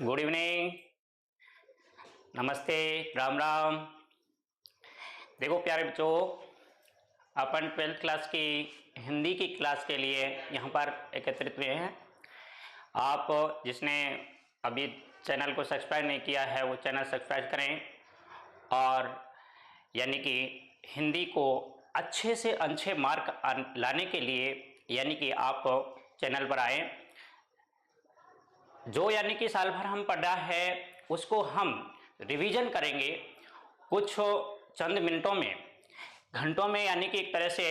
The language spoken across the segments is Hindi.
गुड इवनिंग, नमस्ते, राम राम। देखो प्यारे बच्चों, अपन 12th क्लास की हिंदी की क्लास के लिए यहाँ पर एकत्रित हुए हैं। आप जिसने अभी चैनल को सब्सक्राइब नहीं किया है वो चैनल सब्सक्राइब करें और यानी कि हिंदी को अच्छे से अच्छे मार्क लाने के लिए यानी कि आप चैनल पर आएँ। जो यानी कि साल भर हम पढ़ा है उसको हम रिवीजन करेंगे कुछ चंद मिनटों में, घंटों में, यानी कि एक तरह से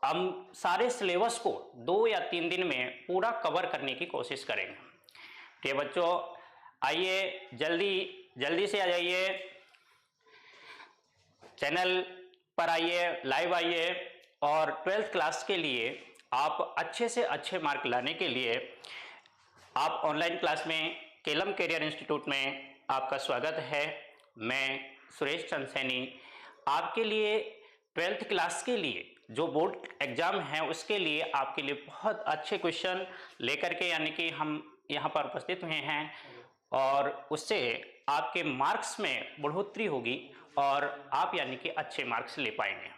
हम सारे सिलेबस को 2 या 3 दिन में पूरा कवर करने की कोशिश करेंगे। ठीक है बच्चों, आइए जल्दी से आ जाइए, चैनल पर आइए, लाइव आइए और 12th क्लास के लिए आप अच्छे से अच्छे मार्क लाने के लिए आप ऑनलाइन क्लास में केलम कैरियर इंस्टीट्यूट में आपका स्वागत है। मैं सुरेश चंद सैनी आपके लिए 12th क्लास के लिए जो बोर्ड एग्जाम है उसके लिए आपके लिए बहुत अच्छे क्वेश्चन लेकर के यानी कि हम यहाँ पर उपस्थित हुए हैं और उससे आपके मार्क्स में बढ़ोतरी होगी और आप यानी कि अच्छे मार्क्स ले पाएंगे।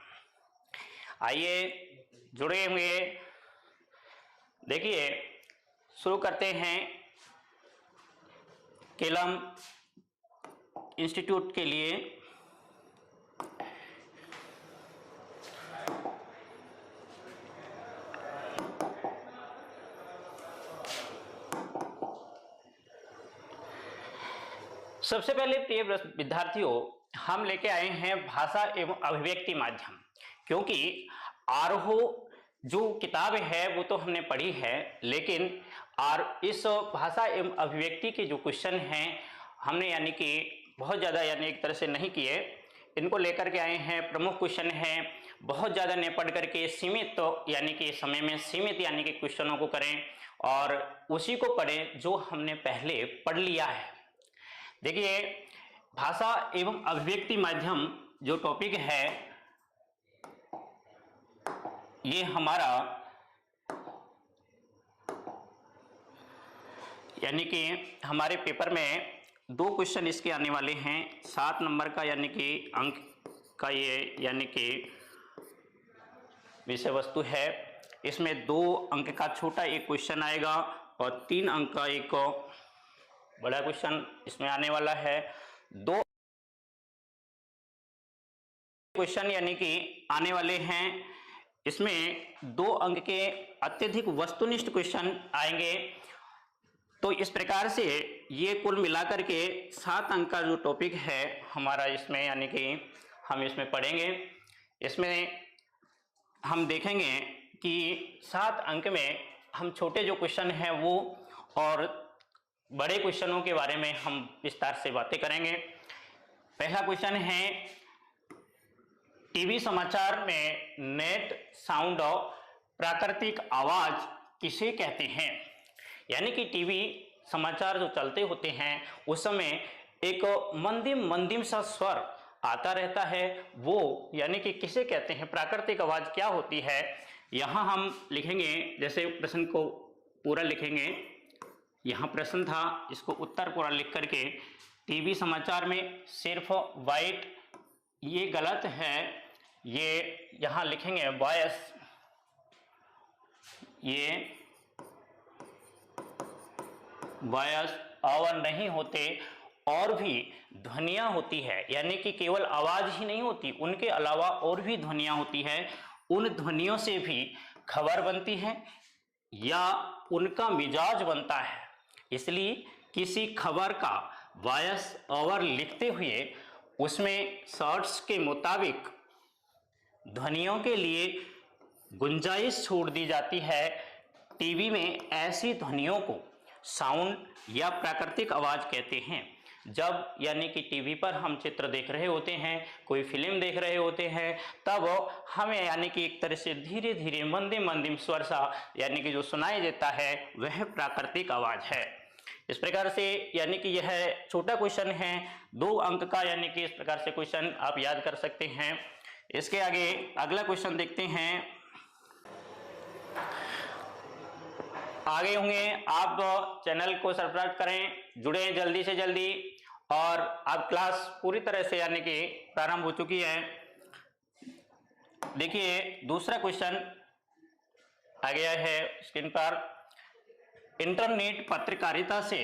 आइए जुड़े हुए, देखिए शुरू करते हैं केलम इंस्टीट्यूट के लिए। सबसे पहले प्रिय विद्यार्थियों, हम लेके आए हैं भाषा एवं अभिव्यक्ति माध्यम, क्योंकि आरोह जो किताब है वो तो हमने पढ़ी है, लेकिन और इस भाषा एवं अभिव्यक्ति के जो क्वेश्चन हैं हमने यानी कि बहुत ज़्यादा यानी एक तरह से नहीं किए, इनको लेकर के आए हैं। प्रमुख क्वेश्चन हैं, बहुत ज़्यादा नहीं पढ़ करके सीमित यानी कि समय में सीमित यानी कि क्वेश्चनों को करें और उसी को पढ़ें जो हमने पहले पढ़ लिया है। देखिए भाषा एवं अभिव्यक्ति माध्यम जो टॉपिक है ये हमारा यानी कि हमारे पेपर में 2 क्वेश्चन इसके आने वाले हैं। 7 नंबर का यानी कि अंक का ये यानी कि विषय वस्तु है। इसमें 2 अंक का छोटा एक क्वेश्चन आएगा और 3 अंक का एक बड़ा क्वेश्चन इसमें आने वाला है। 2 क्वेश्चन यानी कि आने वाले हैं। इसमें 2 अंक के अत्यधिक वस्तुनिष्ठ क्वेश्चन आएंगे। तो इस प्रकार से ये कुल मिलाकर के 7 अंक का जो टॉपिक है हमारा इसमें यानी कि हम इसमें पढ़ेंगे। इसमें हम देखेंगे कि 7 अंक में हम छोटे जो क्वेश्चन हैं वो और बड़े क्वेश्चनों के बारे में हम विस्तार से बातें करेंगे। पहला क्वेश्चन है, टीवी समाचार में नेट साउंड और प्राकृतिक आवाज किसे कहते हैं? यानी कि टीवी समाचार जो चलते होते हैं उस समय एक मंदिम सा स्वर आता रहता है, वो यानी कि किसे कहते हैं? प्राकृतिक आवाज क्या होती है? यहाँ हम लिखेंगे, जैसे प्रश्न को पूरा लिखेंगे, यहाँ प्रश्न था इसको उत्तर पूरा लिख करके, टीवी समाचार में सिर्फ वाइट, ये गलत है, ये यहाँ लिखेंगे वॉइस, ये वॉइस और नहीं होते, और भी ध्वनियाँ होती है, यानी कि केवल आवाज ही नहीं होती, उनके अलावा और भी ध्वनियाँ होती है। उन ध्वनियों से भी खबर बनती है या उनका मिजाज बनता है। इसलिए किसी खबर का वॉइस ओवर लिखते हुए उसमें शॉर्ट्स के मुताबिक ध्वनियों के लिए गुंजाइश छोड़ दी जाती है। टीवी में ऐसी ध्वनियों को साउंड या प्राकृतिक आवाज कहते हैं। जब यानी कि टीवी पर हम चित्र देख रहे होते हैं, कोई फिल्म देख रहे होते हैं, तब हमें यानी कि एक तरह से धीरे धीरे मंदिम स्वर सा यानी कि जो सुनाई देता है वह प्राकृतिक आवाज है। इस प्रकार से यानी कि यह छोटा क्वेश्चन है, 2 अंक का, यानी कि इस प्रकार से क्वेश्चन आप याद कर सकते हैं। इसके आगे अगला क्वेश्चन देखते हैं। आगे होंगे, आप चैनल को सब्सक्राइब करें जुड़े जल्दी से जल्दी। और अब क्लास पूरी तरह से यानी कि प्रारंभ हो चुकी है। देखिए दूसरा क्वेश्चन आ गया है स्क्रीन पर। इंटरनेट पत्रकारिता से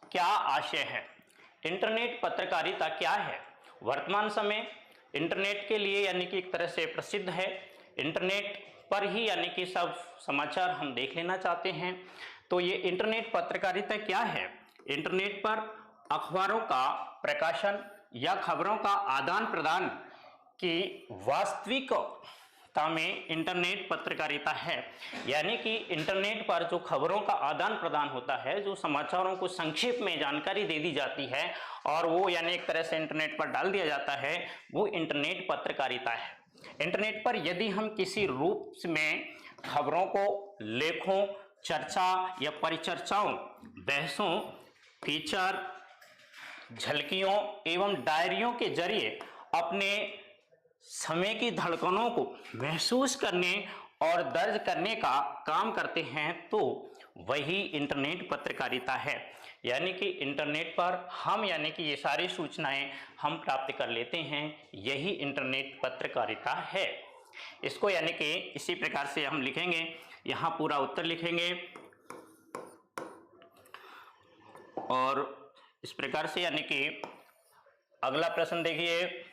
क्या आशय है? इंटरनेट पत्रकारिता क्या है? वर्तमान समय इंटरनेट के लिए यानी कि एक तरह से प्रसिद्ध है। इंटरनेट पर ही यानी कि सब समाचार हम देख लेना चाहते हैं। तो ये इंटरनेट पत्रकारिता क्या है? इंटरनेट पर अखबारों का प्रकाशन या खबरों का आदान प्रदान की वास्तविकता में इंटरनेट पत्रकारिता है। यानी कि इंटरनेट पर जो खबरों का आदान प्रदान होता है, जो समाचारों को संक्षेप में जानकारी दे दी जाती है और वो यानी एक तरह से इंटरनेट पर डाल दिया जाता है, वो इंटरनेट पत्रकारिता है। इंटरनेट पर यदि हम किसी रूप में खबरों को लेखों, चर्चा या परिचर्चाओं, बहसों, फीचर, झलकियों एवं डायरियों के जरिए अपने समय की धड़कनों को महसूस करने और दर्ज करने का काम करते हैं, तो वही इंटरनेट पत्रकारिता है। यानी कि इंटरनेट पर हम यानी कि ये सारी सूचनाएं हम प्राप्त कर लेते हैं, यही इंटरनेट पत्रकारिता है। इसको यानी कि इसी प्रकार से हम लिखेंगे, यहाँ पूरा उत्तर लिखेंगे और इस प्रकार से यानी कि अगला प्रश्न देखिए।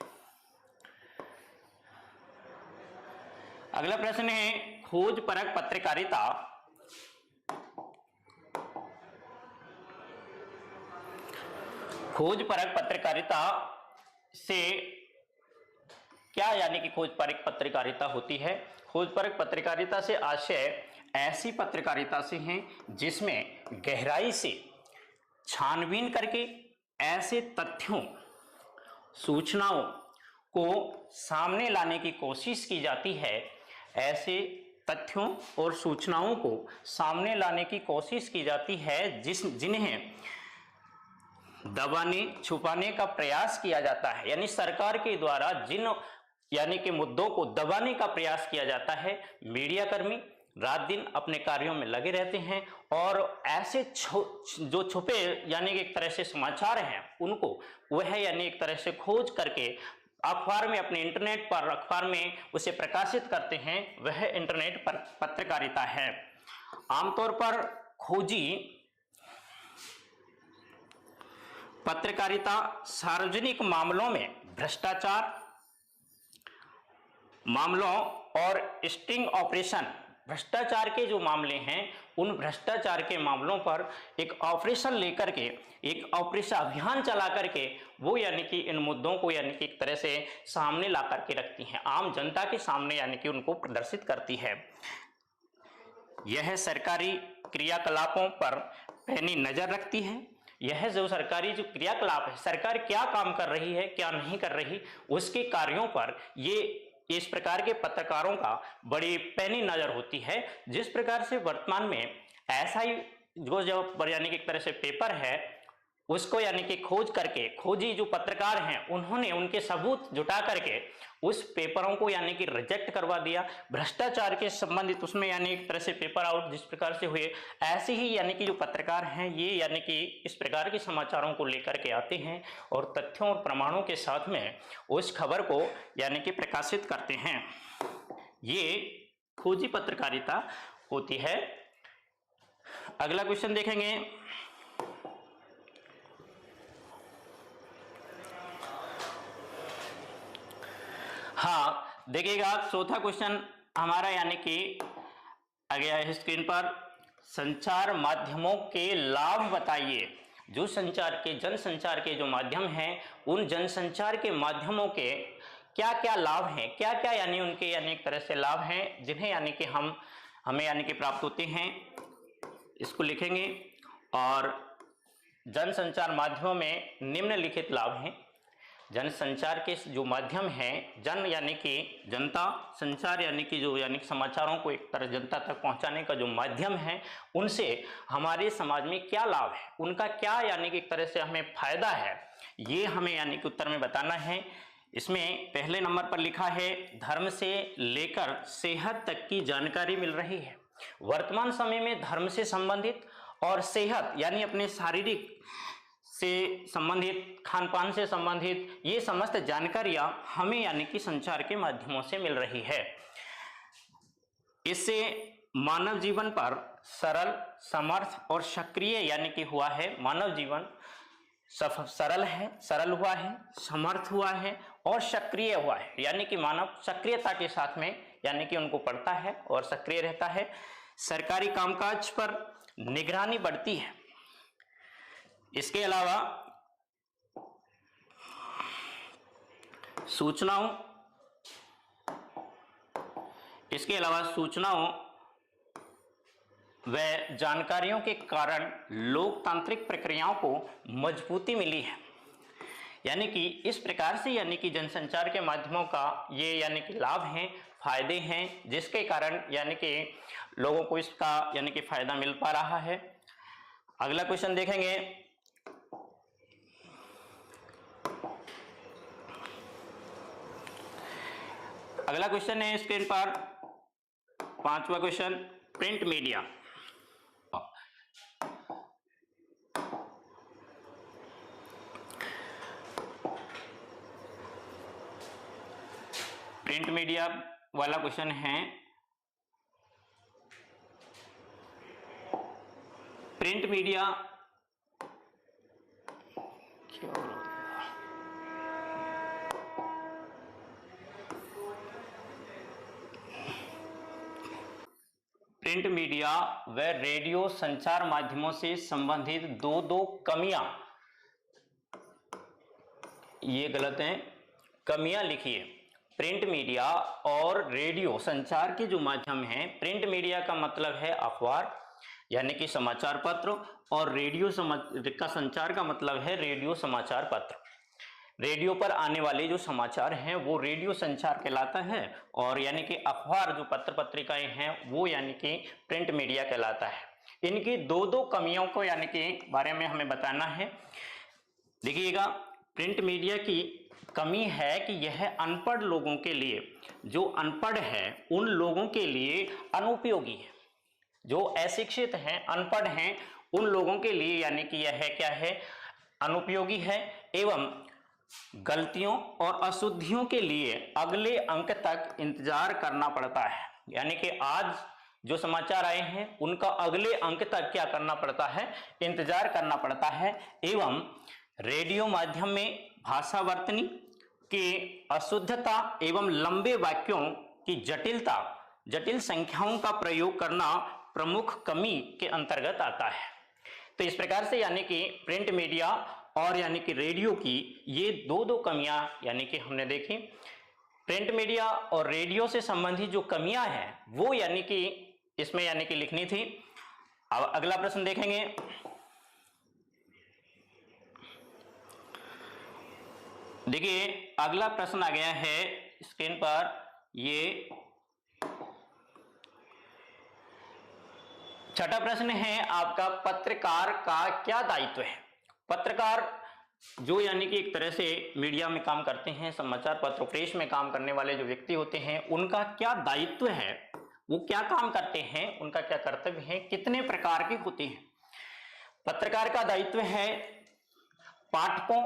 अगला प्रश्न है खोज परक पत्रकारिता खोज परक पत्रकारिता से क्या यानी कि खोज परक पत्रकारिता होती है? खोज परक पत्रकारिता से आशय ऐसी पत्रकारिता से है जिसमें गहराई से छानबीन करके ऐसे तथ्यों, सूचनाओं को सामने लाने की कोशिश की जाती है। ऐसे तथ्यों और सूचनाओं को सामने लाने की कोशिश की जाती है जिन्हें दबाने, छुपाने का प्रयास किया जाता है। यानी सरकार के द्वारा जिन यानी कि मुद्दों को दबाने का प्रयास किया जाता है, मीडिया कर्मी रात दिन अपने कार्यों में लगे रहते हैं और ऐसे जो छुपे यानी कि एक तरह से समाचार हैं, उनको वह यानी एक तरह से खोज करके अखबार में, अपने इंटरनेट पर अखबार में उसे प्रकाशित करते हैं, वह इंटरनेट पर पत्रकारिता है। आमतौर पर खोजी पत्रकारिता सार्वजनिक मामलों में भ्रष्टाचार मामलों और स्टिंग ऑपरेशन, भ्रष्टाचार के जो मामले हैं, उन भ्रष्टाचार के मामलों पर एक ऑपरेशन लेकर के, एक ऑपरेशन अभियान चला करके वो यानी कि इन मुद्दों को यानी कि एक तरह से सामने ला करके रखती हैं, आम जनता के सामने यानी कि उनको प्रदर्शित करती है। यह सरकारी क्रियाकलापों पर पैनी नजर रखती है। यह जो सरकारी जो क्रियाकलाप है, सरकार क्या काम कर रही है, क्या नहीं कर रही, उसके कार्यों पर ये इस प्रकार के पत्रकारों का बड़ी पैनी नजर होती है। जिस प्रकार से वर्तमान में ऐसा ही जो यानी कि एक तरह से पेपर है, उसको यानी कि खोज करके खोजी जो पत्रकार हैं, उन्होंने उनके सबूत जुटा करके उस पेपरों को यानी कि रिजेक्ट करवा दिया। भ्रष्टाचार के संबंधित उसमें यानी एक तरह से पेपर आउट जिस प्रकार से हुए, ऐसे ही यानी कि जो पत्रकार हैं ये यानी कि इस प्रकार के समाचारों को लेकर के आते हैं और तथ्यों और प्रमाणों के साथ में उस खबर को यानी कि प्रकाशित करते हैं। ये खोजी पत्रकारिता होती है। अगला क्वेश्चन देखेंगे। हाँ देखिएगा, चौथा क्वेश्चन हमारा यानी कि आ गया है स्क्रीन पर। संचार माध्यमों के लाभ बताइए। जो संचार के जनसंचार के जो माध्यम हैं, उन जनसंचार के माध्यमों के क्या क्या लाभ हैं, क्या क्या यानी उनके यानी एक तरह से लाभ हैं जिन्हें यानी कि हमें यानी कि प्राप्त होते हैं, इसको लिखेंगे। और जनसंचार माध्यमों में निम्नलिखित लाभ हैं। जनसंचार के जो माध्यम हैं, जन यानी कि जनता, संचार यानी कि जो यानी समाचारों को एक तरह जनता तक पहुंचाने का जो माध्यम है, उनसे हमारे समाज में क्या लाभ है, उनका क्या यानी कि एक तरह से हमें फायदा है, ये हमें यानी कि उत्तर में बताना है। इसमें पहले नंबर पर लिखा है धर्म से लेकर सेहत तक की जानकारी मिल रही है। वर्तमान समय में धर्म से संबंधित और सेहत यानी अपने शारीरिक से संबंधित, खान पान से संबंधित ये समस्त जानकारियां हमें यानी कि संचार के माध्यमों से मिल रही है। इससे मानव जीवन पर सरल, समर्थ और सक्रिय यानी कि हुआ है। मानव जीवन सरल हुआ है, समर्थ हुआ है और सक्रिय हुआ है, यानी कि मानव सक्रियता के साथ में यानी कि उनको पढ़ता है और सक्रिय रहता है। सरकारी कामकाज पर निगरानी बढ़ती है। इसके अलावा सूचनाओं व जानकारियों के कारण लोकतांत्रिक प्रक्रियाओं को मजबूती मिली है। यानी कि इस प्रकार से यानी कि जनसंचार के माध्यमों का ये यानी कि लाभ हैं, फायदे हैं, जिसके कारण यानी कि लोगों को इसका यानी कि फायदा मिल पा रहा है। अगला क्वेश्चन देखेंगे। अगला क्वेश्चन है स्क्रीन पर 5वां question, print media. Print media वाला क्वेश्चन है। प्रिंट मीडिया प्रिंट मीडिया व रेडियो संचार माध्यमों से संबंधित दो कमियां, ये गलत है, कमियां लिखिए। प्रिंट मीडिया और रेडियो संचार के जो माध्यम हैं, प्रिंट मीडिया का मतलब है अखबार यानी कि समाचार पत्र, और रेडियो का संचार का मतलब है रेडियो समाचार पत्र। रेडियो पर आने वाले जो समाचार हैं वो रेडियो संचार कहलाता है, और यानी कि अखबार जो पत्र पत्रिकाएं हैं वो यानी कि प्रिंट मीडिया कहलाता है। इनकी दो कमियों को यानी कि बारे में हमें बताना है। देखिएगा, प्रिंट मीडिया की कमी है कि यह अनपढ़ लोगों के लिए, जो अनपढ़ है उन लोगों के लिए अनुपयोगी है। जो अशिक्षित हैं, अनपढ़ हैं, उन लोगों के लिए यानी कि यह क्या है, अनुपयोगी है, एवं गलतियों और अशुद्धियों के लिए अगले अंक तक इंतजार करना पड़ता है। यानी कि आज जो समाचार आए हैं उनका अगले अंक तक क्या करना पड़ता है, इंतजार करना पड़ता है। एवं रेडियो माध्यम में भाषा वर्तनी की अशुद्धता एवं लंबे वाक्यों की जटिल संख्याओं का प्रयोग करना प्रमुख कमी के अंतर्गत आता है। तो इस प्रकार से यानी कि प्रिंट मीडिया और यानी कि रेडियो की ये दो कमियां यानी कि हमने देखी। प्रिंट मीडिया और रेडियो से संबंधित जो कमियां हैं वो यानी कि इसमें यानी कि लिखनी थी। अब अगला प्रश्न देखेंगे। देखिए, अगला प्रश्न आ गया है स्क्रीन पर। ये छठा प्रश्न है आपका, पत्रकार का क्या दायित्व है। पत्रकार जो यानी कि एक तरह से मीडिया में काम करते हैं, समाचार पत्र प्रेस में काम करने वाले जो व्यक्ति होते हैं, उनका क्या दायित्व है, वो क्या काम करते हैं, उनका क्या कर्तव्य है, कितने प्रकार के होते हैं। पत्रकार का दायित्व है पाठकों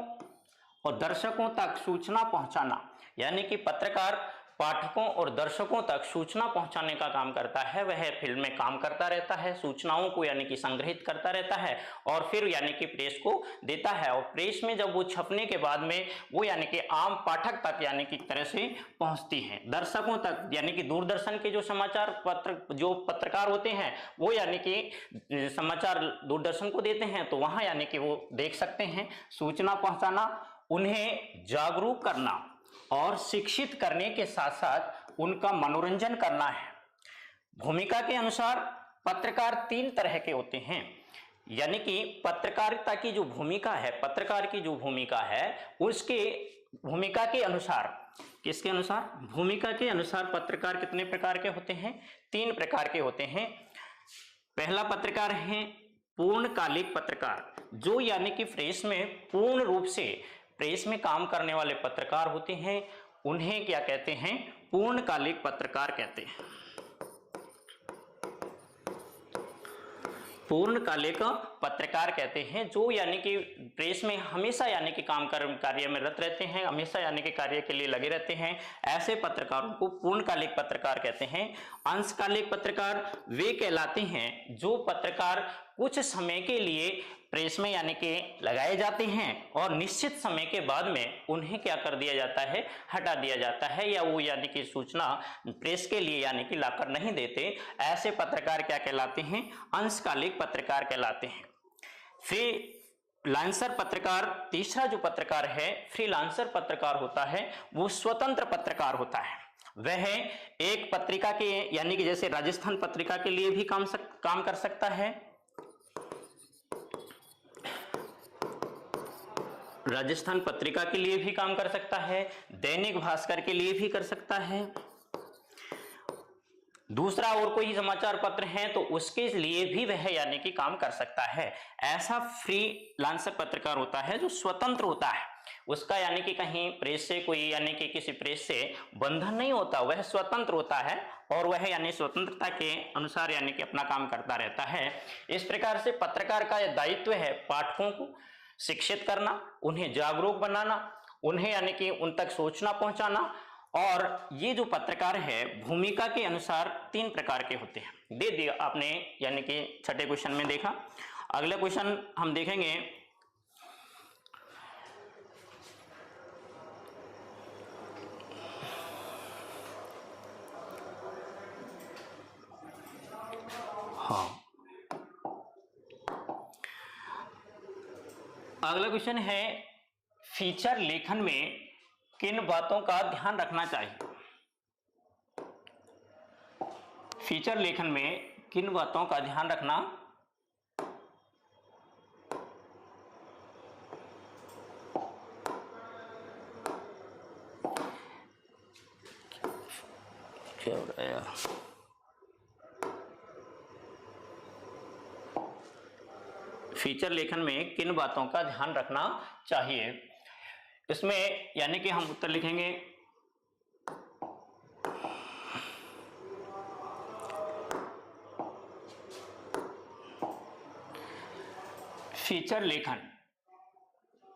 और दर्शकों तक सूचना पहुंचाना। यानी कि पत्रकार पाठकों और दर्शकों तक सूचना पहुंचाने का काम करता है। वह फील्ड में काम करता रहता है, सूचनाओं को यानी कि संग्रहित करता रहता है और फिर यानी कि प्रेस को देता है, और प्रेस में जब वो छपने के बाद में वो यानी कि आम पाठक तक यानी कि एक तरह से पहुंचती है। दर्शकों तक यानी कि दूरदर्शन के जो समाचार पत्र जो पत्रकार होते हैं वो यानी कि समाचार दूरदर्शन को देते हैं, तो वहां यानी कि वो देख सकते हैं। सूचना पहुंचाना, उन्हें जागरूक करना और शिक्षित करने के साथ साथ उनका मनोरंजन करना है। भूमिका के अनुसार पत्रकार 3 तरह के होते हैं। यानी कि पत्रकारिता की जो भूमिका है, पत्रकार की जो भूमिका है उसके भूमिका के अनुसार, किसके अनुसार, भूमिका के अनुसार पत्रकार कितने प्रकार के होते हैं, 3 प्रकार के होते हैं। पहला पत्रकार है पूर्णकालिक पत्रकार, जो यानी कि प्रेस में पूर्ण रूप से प्रेस में काम करने वाले पत्रकार होते हैं, उन्हें क्या कहते हैं, पूर्णकालिक पत्रकार कहते हैं। पूर्णकालिक पत्रकार कहते हैं, जो यानी कि प्रेस में हमेशा यानी कि कार्य में रत रहते हैं, हमेशा यानी कि कार्य के लिए लगे रहते हैं। ऐसे पत्रकारों को पूर्णकालिक पत्रकार कहते हैं। अंशकालिक पत्रकार वे कहलाते हैं जो पत्रकार कुछ समय के लिए प्रेस में यानी कि लगाए जाते हैं और निश्चित समय के बाद में उन्हें क्या कर दिया जाता है, हटा दिया जाता है, या वो यानी कि सूचना प्रेस के लिए यानी कि लाकर नहीं देते। ऐसे पत्रकार क्या कहलाते हैं, अंशकालिक पत्रकार कहलाते हैं। फ्रीलांसर पत्रकार, तीसरा जो पत्रकार है फ्रीलांसर पत्रकार होता है, वो स्वतंत्र पत्रकार होता है। वह एक पत्रिका के यानी कि जैसे राजस्थान पत्रिका के लिए भी काम कर सकता है, राजस्थान पत्रिका के लिए भी काम कर सकता है, दैनिक भास्कर के लिए भी कर सकता है, दूसरा और कोई समाचार पत्र है तो उसके लिए भी वह यानी कि काम कर सकता है। ऐसा फ्रीलांसर पत्रकार होता है जो स्वतंत्र होता है, उसका यानी कि कहीं प्रेस से कोई यानी कि किसी प्रेस से बंधन नहीं होता, वह स्वतंत्र होता है और वह यानी स्वतंत्रता के अनुसार यानी कि अपना काम करता रहता है। इस प्रकार से पत्रकार का यह दायित्व है पाठकों को शिक्षित करना, उन्हें जागरूक बनाना, उन्हें यानी कि उन तक सूचना पहुंचाना। और ये जो पत्रकार है भूमिका के अनुसार 3 प्रकार के होते हैं। दे दिया आपने यानी कि छठे क्वेश्चन में देखा। अगला क्वेश्चन हम देखेंगे, हाँ अगला क्वेश्चन है, फीचर लेखन में किन बातों का ध्यान रखना चाहिए? फीचर लेखन में किन बातों का ध्यान रखना क्या हो रहा है यार? फीचर लेखन में किन बातों का ध्यान रखना चाहिए? इसमें यानी कि हम उत्तर लिखेंगे फीचर लेखन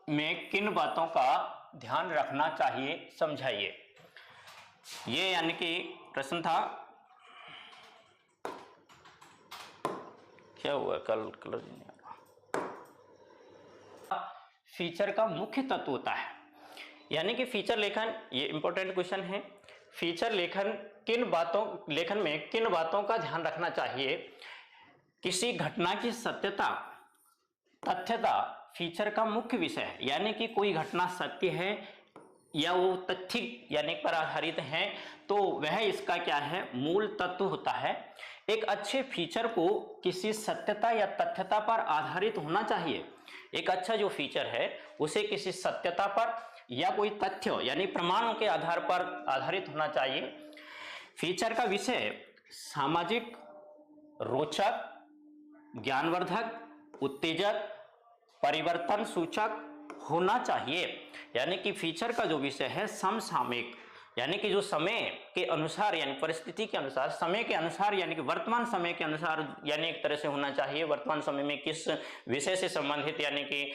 में किन बातों का ध्यान रखना चाहिए, समझाइए। ये यानी कि प्रश्न था। क्या हुआ, कलर नहीं आ रहा। फीचर का मुख्य तत्व होता है, यानी कि फीचर लेखन, ये इंपॉर्टेंट क्वेश्चन है। फीचर लेखन में किन बातों का ध्यान रखना चाहिए? किसी घटना की सत्यता, तथ्यता फीचर का मुख्य विषय है, यानी कि कोई घटना सत्य है या वो तथ्य यानी पर आधारित है तो वह इसका क्या है, मूल तत्व होता है। एक अच्छे फीचर को किसी सत्यता या तथ्यता पर आधारित होना चाहिए। एक अच्छा जो फीचर है उसे किसी सत्यता पर या कोई तथ्य यानी प्रमाणों के आधार पर आधारित होना चाहिए। फीचर का विषय सामाजिक, रोचक, ज्ञानवर्धक, उत्तेजक, परिवर्तन सूचक होना चाहिए। यानी कि फीचर का जो विषय है समसामयिक, यानी कि जो समय के अनुसार यानी परिस्थिति के अनुसार, समय के अनुसार यानी कि वर्तमान समय के अनुसार यानी एक तरह से होना चाहिए। वर्तमान समय में किस विषय से संबंधित यानी कि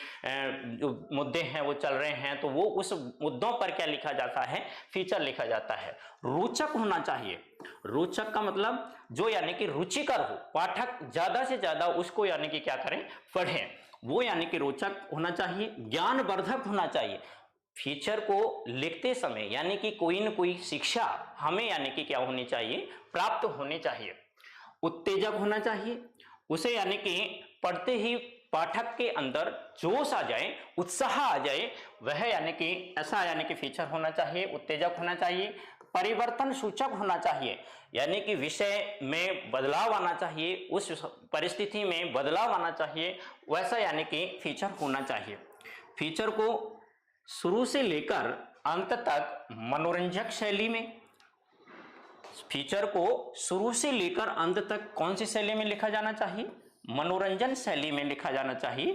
जो मुद्दे हैं वो चल रहे हैं तो वो उस मुद्दों पर क्या लिखा जाता है, फीचर लिखा जाता है। रोचक होना चाहिए। रोचक का मतलब जो यानी कि रुचिकर हो, पाठक ज्यादा से ज्यादा उसको यानी कि क्या करें, पढ़ें, वो यानी कि रोचक होना चाहिए। ज्ञानवर्धक होना चाहिए। फीचर को लिखते समय यानी कि कोई न कोई शिक्षा हमें यानी कि क्या होनी चाहिए, प्राप्त होनी चाहिए। उत्तेजक होना चाहिए, उसे यानी कि पढ़ते ही पाठक के अंदर जोश आ जाए, उत्साह आ जाए, वह यानी कि ऐसा यानी कि फीचर होना चाहिए, उत्तेजक होना चाहिए। परिवर्तन सूचक होना चाहिए, यानी कि विषय में बदलाव आना चाहिए, उस परिस्थिति में बदलाव आना चाहिए, वैसा यानी कि फीचर होना चाहिए। फीचर को शुरू से लेकर अंत तक मनोरंजक शैली में, फीचर को शुरू से लेकर अंत तक कौन सी शैली में लिखा जाना चाहिए, मनोरंजन शैली में लिखा जाना चाहिए।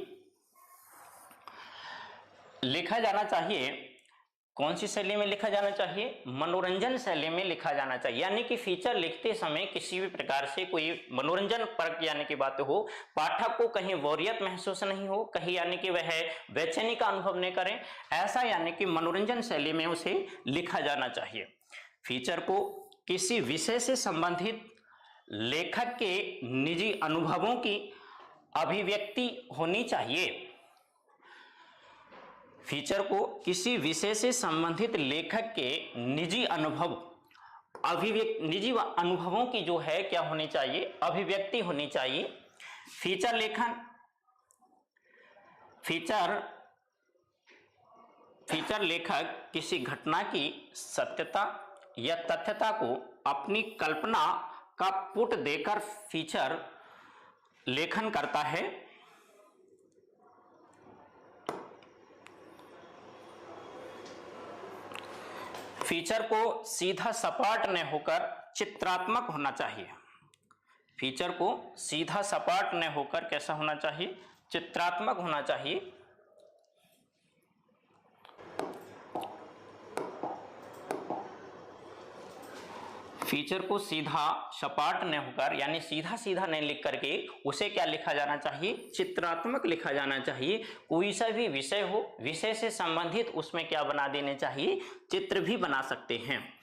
कौन सी शैली में लिखा जाना चाहिए? मनोरंजन शैली में लिखा जाना चाहिए। यानी कि फीचर लिखते समय किसी भी प्रकार से कोई मनोरंजन परक यानी कि बात हो, पाठक को कहीं बोरियत महसूस नहीं हो, कहीं यानी कि वह बेचैनी का अनुभव नहीं करें, ऐसा यानी कि मनोरंजन शैली में उसे लिखा जाना चाहिए। फीचर को किसी विषय से संबंधित लेखक के निजी अनुभवों की अभिव्यक्ति होनी चाहिए। फीचर को किसी विषय से संबंधित लेखक के निजी अनुभवों की जो है क्या होनी चाहिए? अभिव्यक्ति होनी चाहिए। फीचर लेखन, फीचर लेखक किसी घटना की सत्यता या तथ्यता को अपनी कल्पना का पुट देकर फीचर लेखन करता है। फीचर को सीधा सपाट न होकर चित्रात्मक होना चाहिए। फीचर को सीधा सपाट न होकर कैसा होना चाहिए? चित्रात्मक होना चाहिए। फीचर को सीधा सपाट न होकर यानी सीधा सीधा नहीं लिख करके उसे क्या लिखा जाना चाहिए? चित्रात्मक लिखा जाना चाहिए। कोई सा भी विषय हो, विषय से संबंधित उसमें क्या बना देने चाहिए? चित्र भी बना सकते हैं।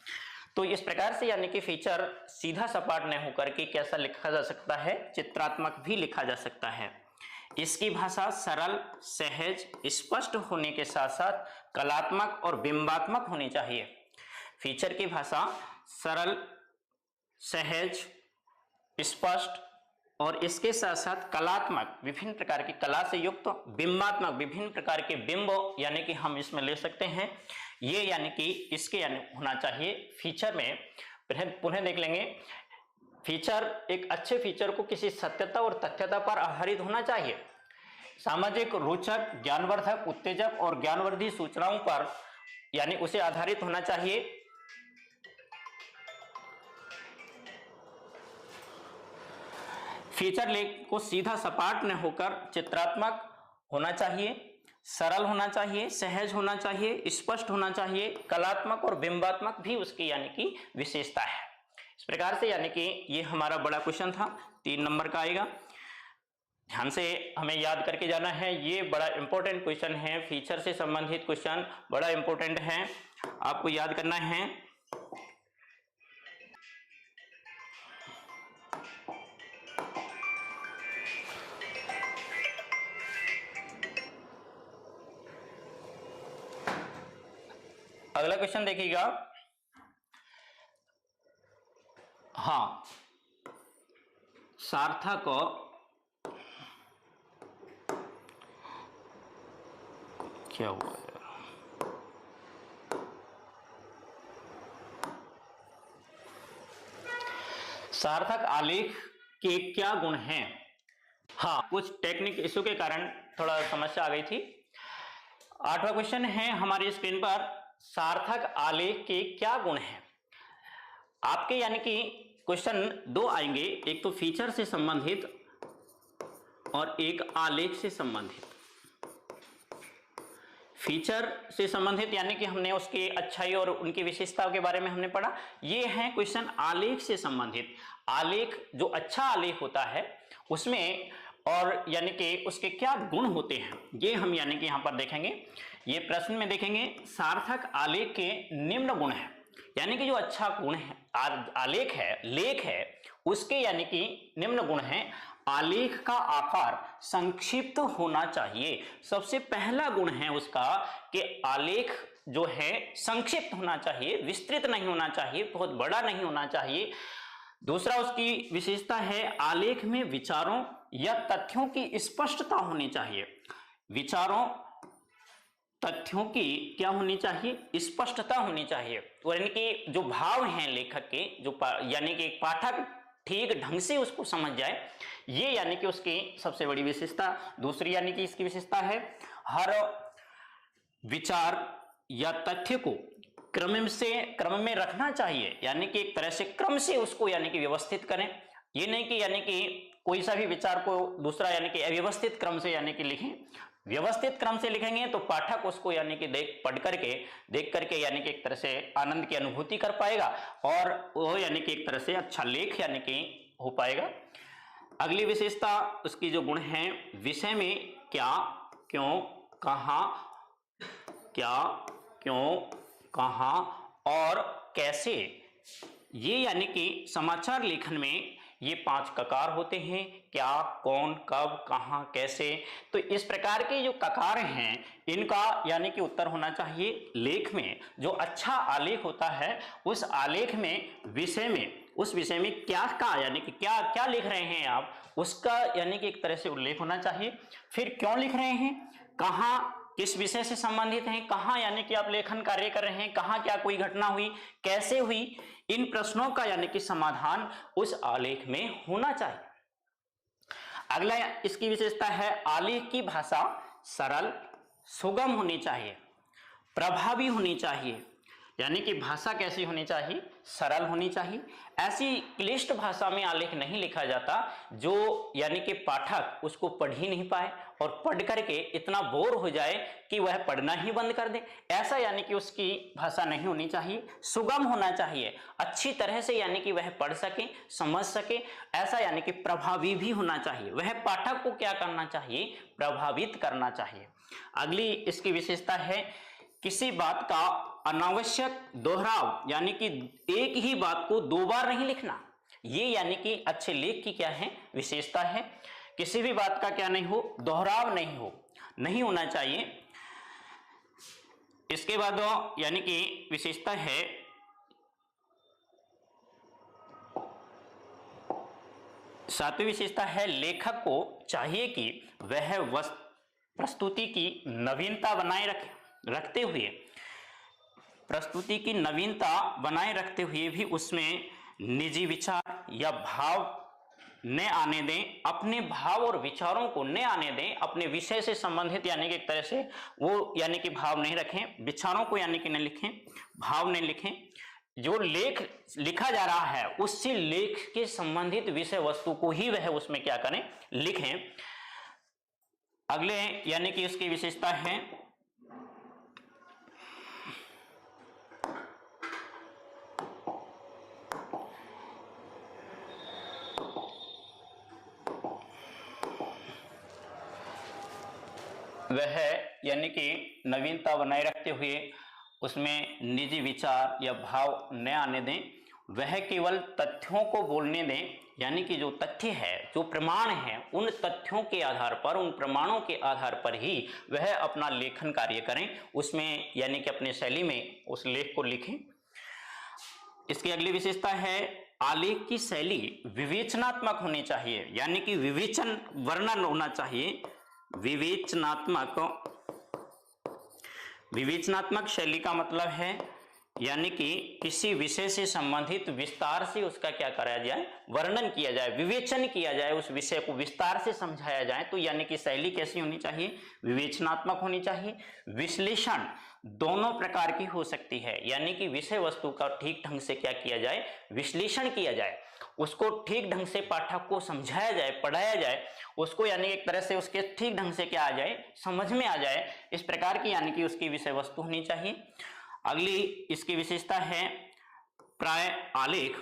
तो इस प्रकार से यानी कि फीचर सीधा सपाट न होकर के कैसा लिखा जा सकता है? चित्रात्मक भी लिखा जा सकता है। इसकी भाषा सरल, सहज, स्पष्ट होने के साथ साथ कलात्मक और बिंबात्मक होनी चाहिए। फीचर की भाषा सरल, सहज, स्पष्ट और इसके साथ साथ कलात्मक, विभिन्न प्रकार की कला से युक्त, बिंबात्मक, विभिन्न प्रकार के बिंब यानी कि हम इसमें ले सकते हैं। ये यानी कि इसके यानी होना चाहिए फीचर में। पुनः देख लेंगे। फीचर, एक अच्छे फीचर को किसी सत्यता और तथ्यता पर आधारित होना चाहिए। सामाजिक, रोचक, ज्ञानवर्धक, उत्तेजक और ज्ञानवर्धी सूचनाओं पर यानी उसे आधारित होना चाहिए। फीचर लेख को सीधा सपाट न होकर चित्रात्मक होना चाहिए, सरल होना चाहिए, सहज होना चाहिए, स्पष्ट होना चाहिए, कलात्मक और बिंबात्मक भी उसकी यानी कि विशेषता है। इस प्रकार से यानी कि ये हमारा बड़ा क्वेश्चन था, 3 नंबर का आएगा। ध्यान से हमें याद करके जाना है। ये बड़ा इंपॉर्टेंट क्वेश्चन है, फीचर से संबंधित क्वेश्चन बड़ा इंपॉर्टेंट है, आपको याद करना है। अगला क्वेश्चन देखिएगा। हाँ, सार्थक क्या हुआ यार? सार्थक आलेख के क्या गुण हैं? हाँ, कुछ टेक्निक इशू के कारण थोड़ा समस्या आ गई थी। 8वां क्वेश्चन है हमारी स्क्रीन पर, सार्थक आलेख के क्या गुण हैं? आपके यानी कि क्वेश्चन 2 आएंगे, एक तो फीचर से संबंधित और एक आलेख से संबंधित। फीचर से संबंधित यानी कि हमने उसकी अच्छाई और उनकी विशेषताओं के बारे में हमने पढ़ा। ये है क्वेश्चन आलेख से संबंधित। आलेख, जो अच्छा आलेख होता है उसमें और यानी कि उसके क्या गुण होते हैं, ये हम यानी कि यहाँ पर देखेंगे। ये प्रश्न में देखेंगे, सार्थक आलेख के निम्न गुण हैं, यानी कि जो अच्छा गुण है आलेख है, लेख है, उसके यानी कि निम्न गुण हैं। आलेख का आकार संक्षिप्त होना चाहिए। सबसे पहला गुण है उसका कि आलेख जो है संक्षिप्त होना चाहिए, विस्तृत नहीं होना चाहिए, बहुत बड़ा नहीं होना चाहिए। दूसरा उसकी विशेषता है, आलेख में विचारों या तथ्यों की स्पष्टता होनी चाहिए। विचारों, तथ्यों की क्या होनी चाहिए? स्पष्टता होनी चाहिए। और यानी कि जो भाव हैं लेखक के, जो यानी कि एक पाठक ठीक ढंग से उसको समझ जाए, ये यानी कि उसकी सबसे बड़ी विशेषता। दूसरी यानी कि इसकी विशेषता है, हर विचार या तथ्य को क्रम में रखना चाहिए, यानी कि एक तरह से क्रम से उसको यानी कि व्यवस्थित करें। ये नहीं कि यानी कि कोई सा भी विचार को दूसरा यानी कि अव्यवस्थित क्रम से यानी कि लिखें। व्यवस्थित क्रम से लिखेंगे तो पाठक उसको यानी कि देख करके यानी कि एक तरह से आनंद की अनुभूति कर पाएगा और वो यानी कि एक तरह से अच्छा लेख यानी कि हो पाएगा। अगली विशेषता उसकी जो गुण है, विषय में क्या, क्यों, कहाँ, क्या, क्यों, कहाँ और कैसे, ये यानी कि समाचार लेखन में ये 5 ककार होते हैं, क्या, कौन, कब, कहाँ, कैसे। तो इस प्रकार के जो ककार हैं इनका यानी कि उत्तर होना चाहिए लेख में। जो अच्छा आलेख होता है उस आलेख में विषय में, उस विषय में क्या का यानी कि क्या क्या लिख रहे हैं आप, उसका यानी कि एक तरह से उल्लेख होना चाहिए। फिर क्यों लिख रहे हैं, कहाँ किस विषय से संबंधित हैं, कहाँ यानी कि आप लेखन कार्य कर रहे हैं, कहाँ क्या कोई घटना हुई, कैसे हुई, इन प्रश्नों का यानी कि समाधान उस आलेख में होना चाहिए। अगला इसकी विशेषता है, आलेख की भाषा सरल सुगम होनी चाहिए, प्रभावी होनी चाहिए। यानी कि भाषा कैसी होनी चाहिए, सरल होनी चाहिए। ऐसी क्लिष्ट भाषा में आलेख नहीं लिखा जाता जो यानी कि पाठक उसको पढ़ ही नहीं पाए और पढ़ करके इतना बोर हो जाए कि वह पढ़ना ही बंद कर दे। ऐसा यानी कि उसकी भाषा नहीं होनी चाहिए, सुगम होना चाहिए, अच्छी तरह से यानी कि वह पढ़ सके, समझ सके। ऐसा यानी कि प्रभावी भी होना चाहिए, वह पाठक को क्या करना चाहिए, प्रभावित करना चाहिए। अगली इसकी विशेषता है, किसी बात का अनावश्यक दोहराव, यानी कि एक ही बात को 2 बार नहीं लिखना। ये यानी कि अच्छे लेख की क्या है, विशेषता है। किसी भी बात का क्या नहीं हो, दोहराव नहीं होना चाहिए। इसके बाद यानी कि विशेषता है, सातवीं विशेषता है, लेखक को चाहिए कि वह प्रस्तुति की नवीनता बनाए रखते हुए भी उसमें निजी विचार या भाव न आने दें, अपने भाव और विचारों को न आने दें, अपने विषय से संबंधित यानी कि एक तरह से वो यानी कि भाव नहीं रखें, विचारों को यानी कि न लिखें, भाव नहीं लिखें। जो लेख लिखा जा रहा है उससे लेख के संबंधित विषय वस्तु को ही वह उसमें क्या करें, लिखें। अगले यानी कि उसकी विशेषता है, वह यानी कि नवीनता बनाए रखते हुए उसमें निजी विचार या भाव न आने दें, वह केवल तथ्यों को बोलने दें। यानी कि जो तथ्य है, जो प्रमाण है, उन तथ्यों के आधार पर, उन प्रमाणों के आधार पर ही वह अपना लेखन कार्य करें, उसमें यानी कि अपनी शैली में उस लेख को लिखें। इसकी अगली विशेषता है, आलेख की शैली विवेचनात्मक होनी चाहिए, यानी कि विवेचन वर्णन होना चाहिए। विवेचनात्मक शैली का मतलब है यानी कि किसी विषय से संबंधित विस्तार से उसका क्या कराया जाए, वर्णन किया जाए, विवेचन किया जाए, उस विषय को विस्तार से समझाया जाए। तो यानी कि शैली कैसी होनी चाहिए, विवेचनात्मक होनी चाहिए। विश्लेषण दोनों प्रकार की हो सकती है, यानी कि विषय वस्तु का ठीक ढंग से क्या किया जाए, विश्लेषण किया जाए, उसको ठीक ढंग से पाठक को समझाया जाए, पढ़ाया जाए, उसको यानी एक तरह से उसके ठीक ढंग से क्या आ जाए, समझ में आ जाए। इस प्रकार की यानी कि उसकी विषय वस्तु होनी चाहिए। अगली इसकी विशेषता है, प्राय आलेख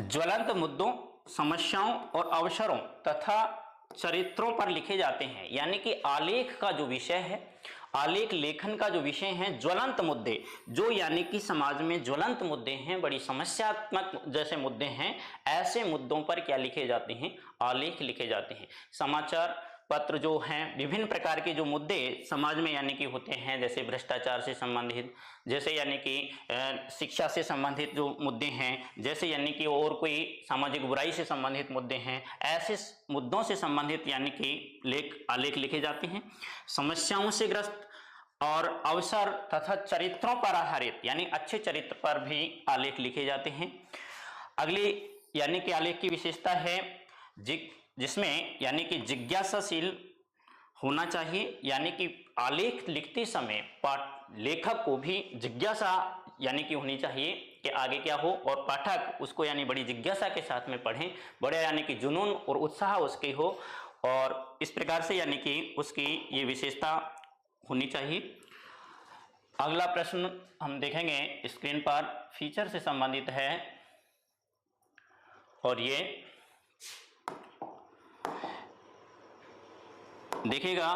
ज्वलंत मुद्दों, समस्याओं और अवसरों तथा चरित्रों पर लिखे जाते हैं। यानी कि आलेख का जो विषय है, आलेख लेखन का जो विषय है, ज्वलंत मुद्दे, जो यानी कि समाज में ज्वलंत मुद्दे हैं, बड़ी समस्यात्मक जैसे मुद्दे हैं, ऐसे मुद्दों पर क्या लिखे जाते हैं, आलेख लिखे जाते हैं। समाचार पत्र जो हैं, विभिन्न प्रकार के जो मुद्दे समाज में यानी कि होते हैं, जैसे भ्रष्टाचार से संबंधित, जैसे यानी कि शिक्षा से संबंधित जो मुद्दे हैं, जैसे यानी कि और कोई सामाजिक बुराई से संबंधित मुद्दे हैं, ऐसे मुद्दों से संबंधित यानी कि आलेख लिखे जाते हैं। समस्याओं से ग्रस्त और अवसर तथा चरित्रों पर आधारित, यानी अच्छे चरित्र पर भी आलेख लिखे जाते हैं। अगली यानी कि आलेख की विशेषता है, जिसमें यानी कि जिज्ञासाशील होना चाहिए। यानी कि आलेख लिखते समय लेखक को भी जिज्ञासा यानी कि होनी चाहिए कि आगे क्या हो, और पाठक उसको यानी बड़ी जिज्ञासा के साथ में पढ़ें, बड़े यानी कि जुनून और उत्साह उसकी हो, और इस प्रकार से यानी कि उसकी ये विशेषता होनी चाहिए। अगला प्रश्न हम देखेंगे स्क्रीन पर, फीचर से संबंधित है, और ये देखिएगा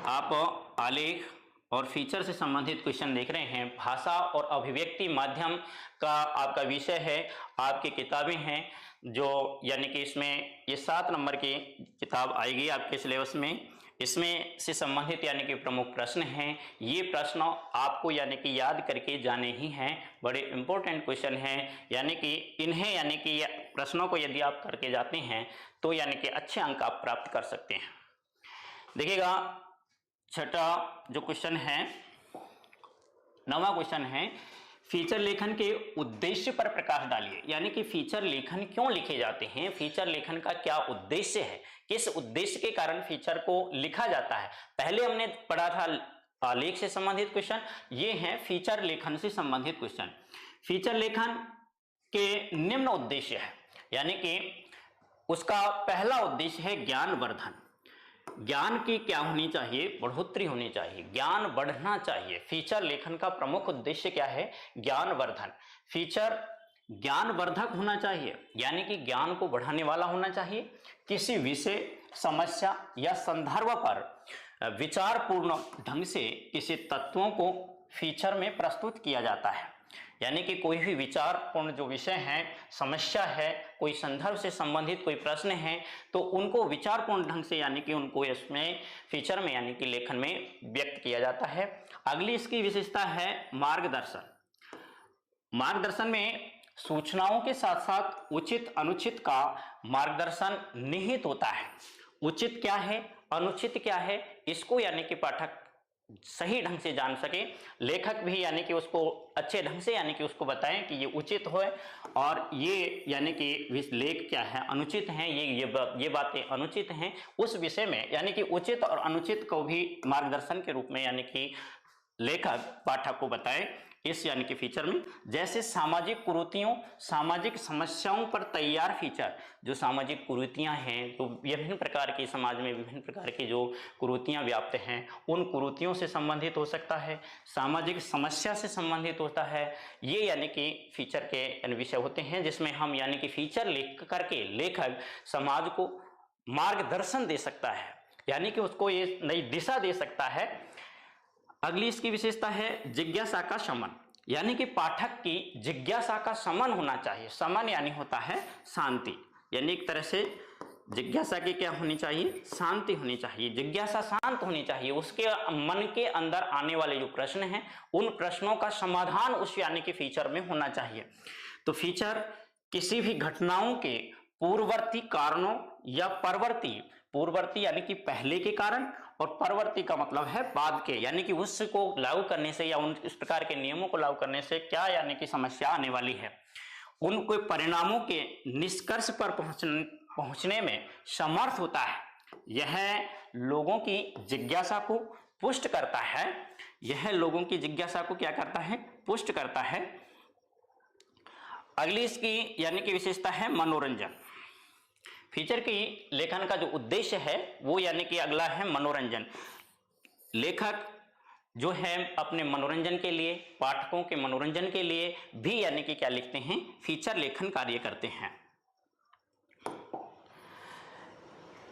आप आलेख और फीचर से संबंधित क्वेश्चन देख रहे हैं। भाषा और अभिव्यक्ति माध्यम का आपका विषय है, आपकी किताबें हैं जो यानी कि इसमें ये 7 नंबर की किताब आएगी आपके सिलेबस में। इसमें से संबंधित यानी कि प्रमुख प्रश्न हैं। ये प्रश्न आपको यानी कि याद करके जाने ही हैं, बड़े इंपॉर्टेंट क्वेश्चन हैं, यानी कि इन्हें यानी कि प्रश्नों को यदि आप करके जाते हैं तो यानी कि अच्छे अंक आप प्राप्त कर सकते हैं। देखिएगा छठा जो क्वेश्चन है, 9वां क्वेश्चन है, फीचर लेखन के उद्देश्य पर प्रकाश डालिए। यानी कि फीचर लेखन क्यों लिखे जाते हैं, फीचर लेखन का क्या उद्देश्य है, किस उद्देश्य के कारण फीचर को लिखा जाता है। पहले हमने पढ़ा था आलेख से संबंधित क्वेश्चन, ये है फीचर लेखन से संबंधित क्वेश्चन। फीचर लेखन के निम्न उद्देश्य है, यानी कि उसका पहला उद्देश्य है ज्ञानवर्धन। ज्ञान की क्या होनी चाहिए, बढ़ोतरी होनी चाहिए, ज्ञान बढ़ना चाहिए। फीचर लेखन का प्रमुख उद्देश्य क्या है, ज्ञानवर्धन। फीचर ज्ञानवर्धक होना चाहिए, यानी कि ज्ञान को बढ़ाने वाला होना चाहिए। किसी विषय, समस्या या संदर्भ पर विचारपूर्ण ढंग से किसी तत्वों को फीचर में प्रस्तुत किया जाता है। यानी कि कोई भी विचारपूर्ण जो विषय है, समस्या है, कोई संदर्भ से संबंधित कोई प्रश्न है, तो उनको विचारपूर्ण ढंग से यानी कि उनको इसमें फीचर में यानी कि लेखन में व्यक्त किया जाता है। अगली इसकी विशेषता है मार्गदर्शन। मार्गदर्शन में सूचनाओं के साथ साथ उचित अनुचित का मार्गदर्शन निहित होता है। उचित क्या है, अनुचित क्या है, इसको यानी कि पाठक सही ढंग से जान सके, लेखक भी यानी कि उसको अच्छे ढंग से यानी कि उसको बताएं कि ये उचित हो और ये यानी कि लेख क्या है, अनुचित हैं, ये बातें अनुचित हैं। उस विषय में यानी कि उचित और अनुचित को भी मार्गदर्शन के रूप में यानी कि लेखक पाठक को बताए इस यानी कि फीचर में। जैसे सामाजिक कुरीतियों, सामाजिक समस्याओं पर तैयार फीचर, जो सामाजिक कुरीतियां हैं, तो विभिन्न प्रकार की समाज में विभिन्न प्रकार की जो कुरीतियां व्याप्त हैं, उन कुरीतियों से संबंधित हो सकता है, सामाजिक समस्या से संबंधित होता है। ये यानी कि फीचर के विषय होते हैं, जिसमें हम यानी कि फीचर लिख करके लेखक समाज को मार्गदर्शन दे सकता है, यानी कि उसको ये नई दिशा दे सकता है। अगली इसकी विशेषता है जिज्ञासा का शमन, यानी कि पाठक की जिज्ञासा का शमन होना चाहिए। शमन यानी होता है शांति, यानी एक तरह से जिज्ञासा की क्या होनी चाहिए, शांति होनी चाहिए, जिज्ञासा शांत होनी चाहिए। उसके मन के अंदर आने वाले जो प्रश्न हैं, उन प्रश्नों का समाधान उस यानी कि फीचर में होना चाहिए। तो फीचर किसी भी घटनाओं के पूर्ववर्ती कारणों या परवर्ती, पूर्ववर्ती यानी कि पहले के कारण, और परवर्ती का मतलब है बाद के, यानी कि उसको लागू करने से या उन इस प्रकार के नियमों को लागू करने से क्या यानी कि समस्या आने वाली है, उनको परिणामों के निष्कर्ष पर पहुंचने में समर्थ होता है। यह लोगों की जिज्ञासा को पुष्ट करता है, यह लोगों की जिज्ञासा को क्या करता है, पुष्ट करता है। अगली इसकी यानी कि विशेषता है मनोरंजन। फीचर की लेखन का जो उद्देश्य है वो यानी कि अगला है मनोरंजन। लेखक जो है अपने मनोरंजन के लिए, पाठकों के मनोरंजन के लिए भी यानी कि क्या लिखते हैं, फीचर लेखन कार्य करते हैं।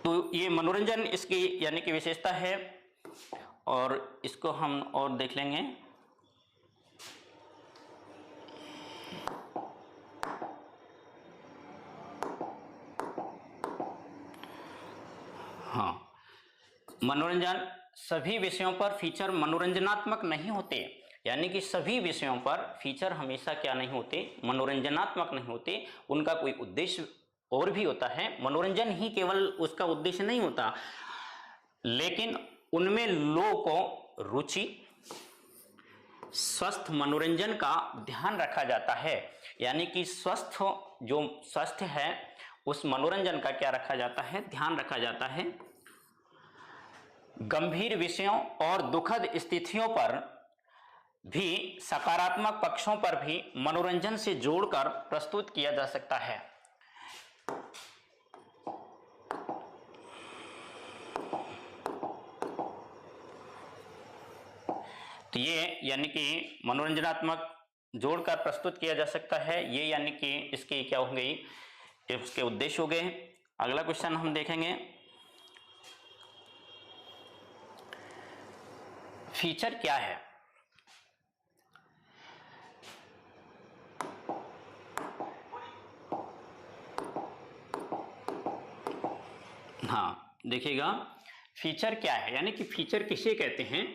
तो ये मनोरंजन इसकी यानी कि विशेषता है, और इसको हम और देख लेंगे। हाँ, मनोरंजन, सभी विषयों पर फीचर मनोरंजनात्मक नहीं होते, यानी कि सभी विषयों पर फीचर हमेशा क्या नहीं होते, मनोरंजनात्मक नहीं होते। उनका कोई उद्देश्य और भी होता है, मनोरंजन ही केवल उसका उद्देश्य नहीं होता, लेकिन उनमें लोगों को रुचि, स्वस्थ मनोरंजन का ध्यान रखा जाता है। यानी कि स्वस्थ जो स्वास्थ्य है उस मनोरंजन का क्या रखा जाता है, ध्यान रखा जाता है। गंभीर विषयों और दुखद स्थितियों पर भी सकारात्मक पक्षों पर भी मनोरंजन से जोड़कर प्रस्तुत किया जा सकता है। तो ये यानी कि मनोरंजनात्मक जोड़कर प्रस्तुत किया जा सकता है, ये यानी कि इसके क्या हो गई, इसके उद्देश्य हो गए। अगला क्वेश्चन हम देखेंगे, फीचर क्या है? हाँ देखिएगा, फीचर क्या है, यानी कि फीचर किसे कहते हैं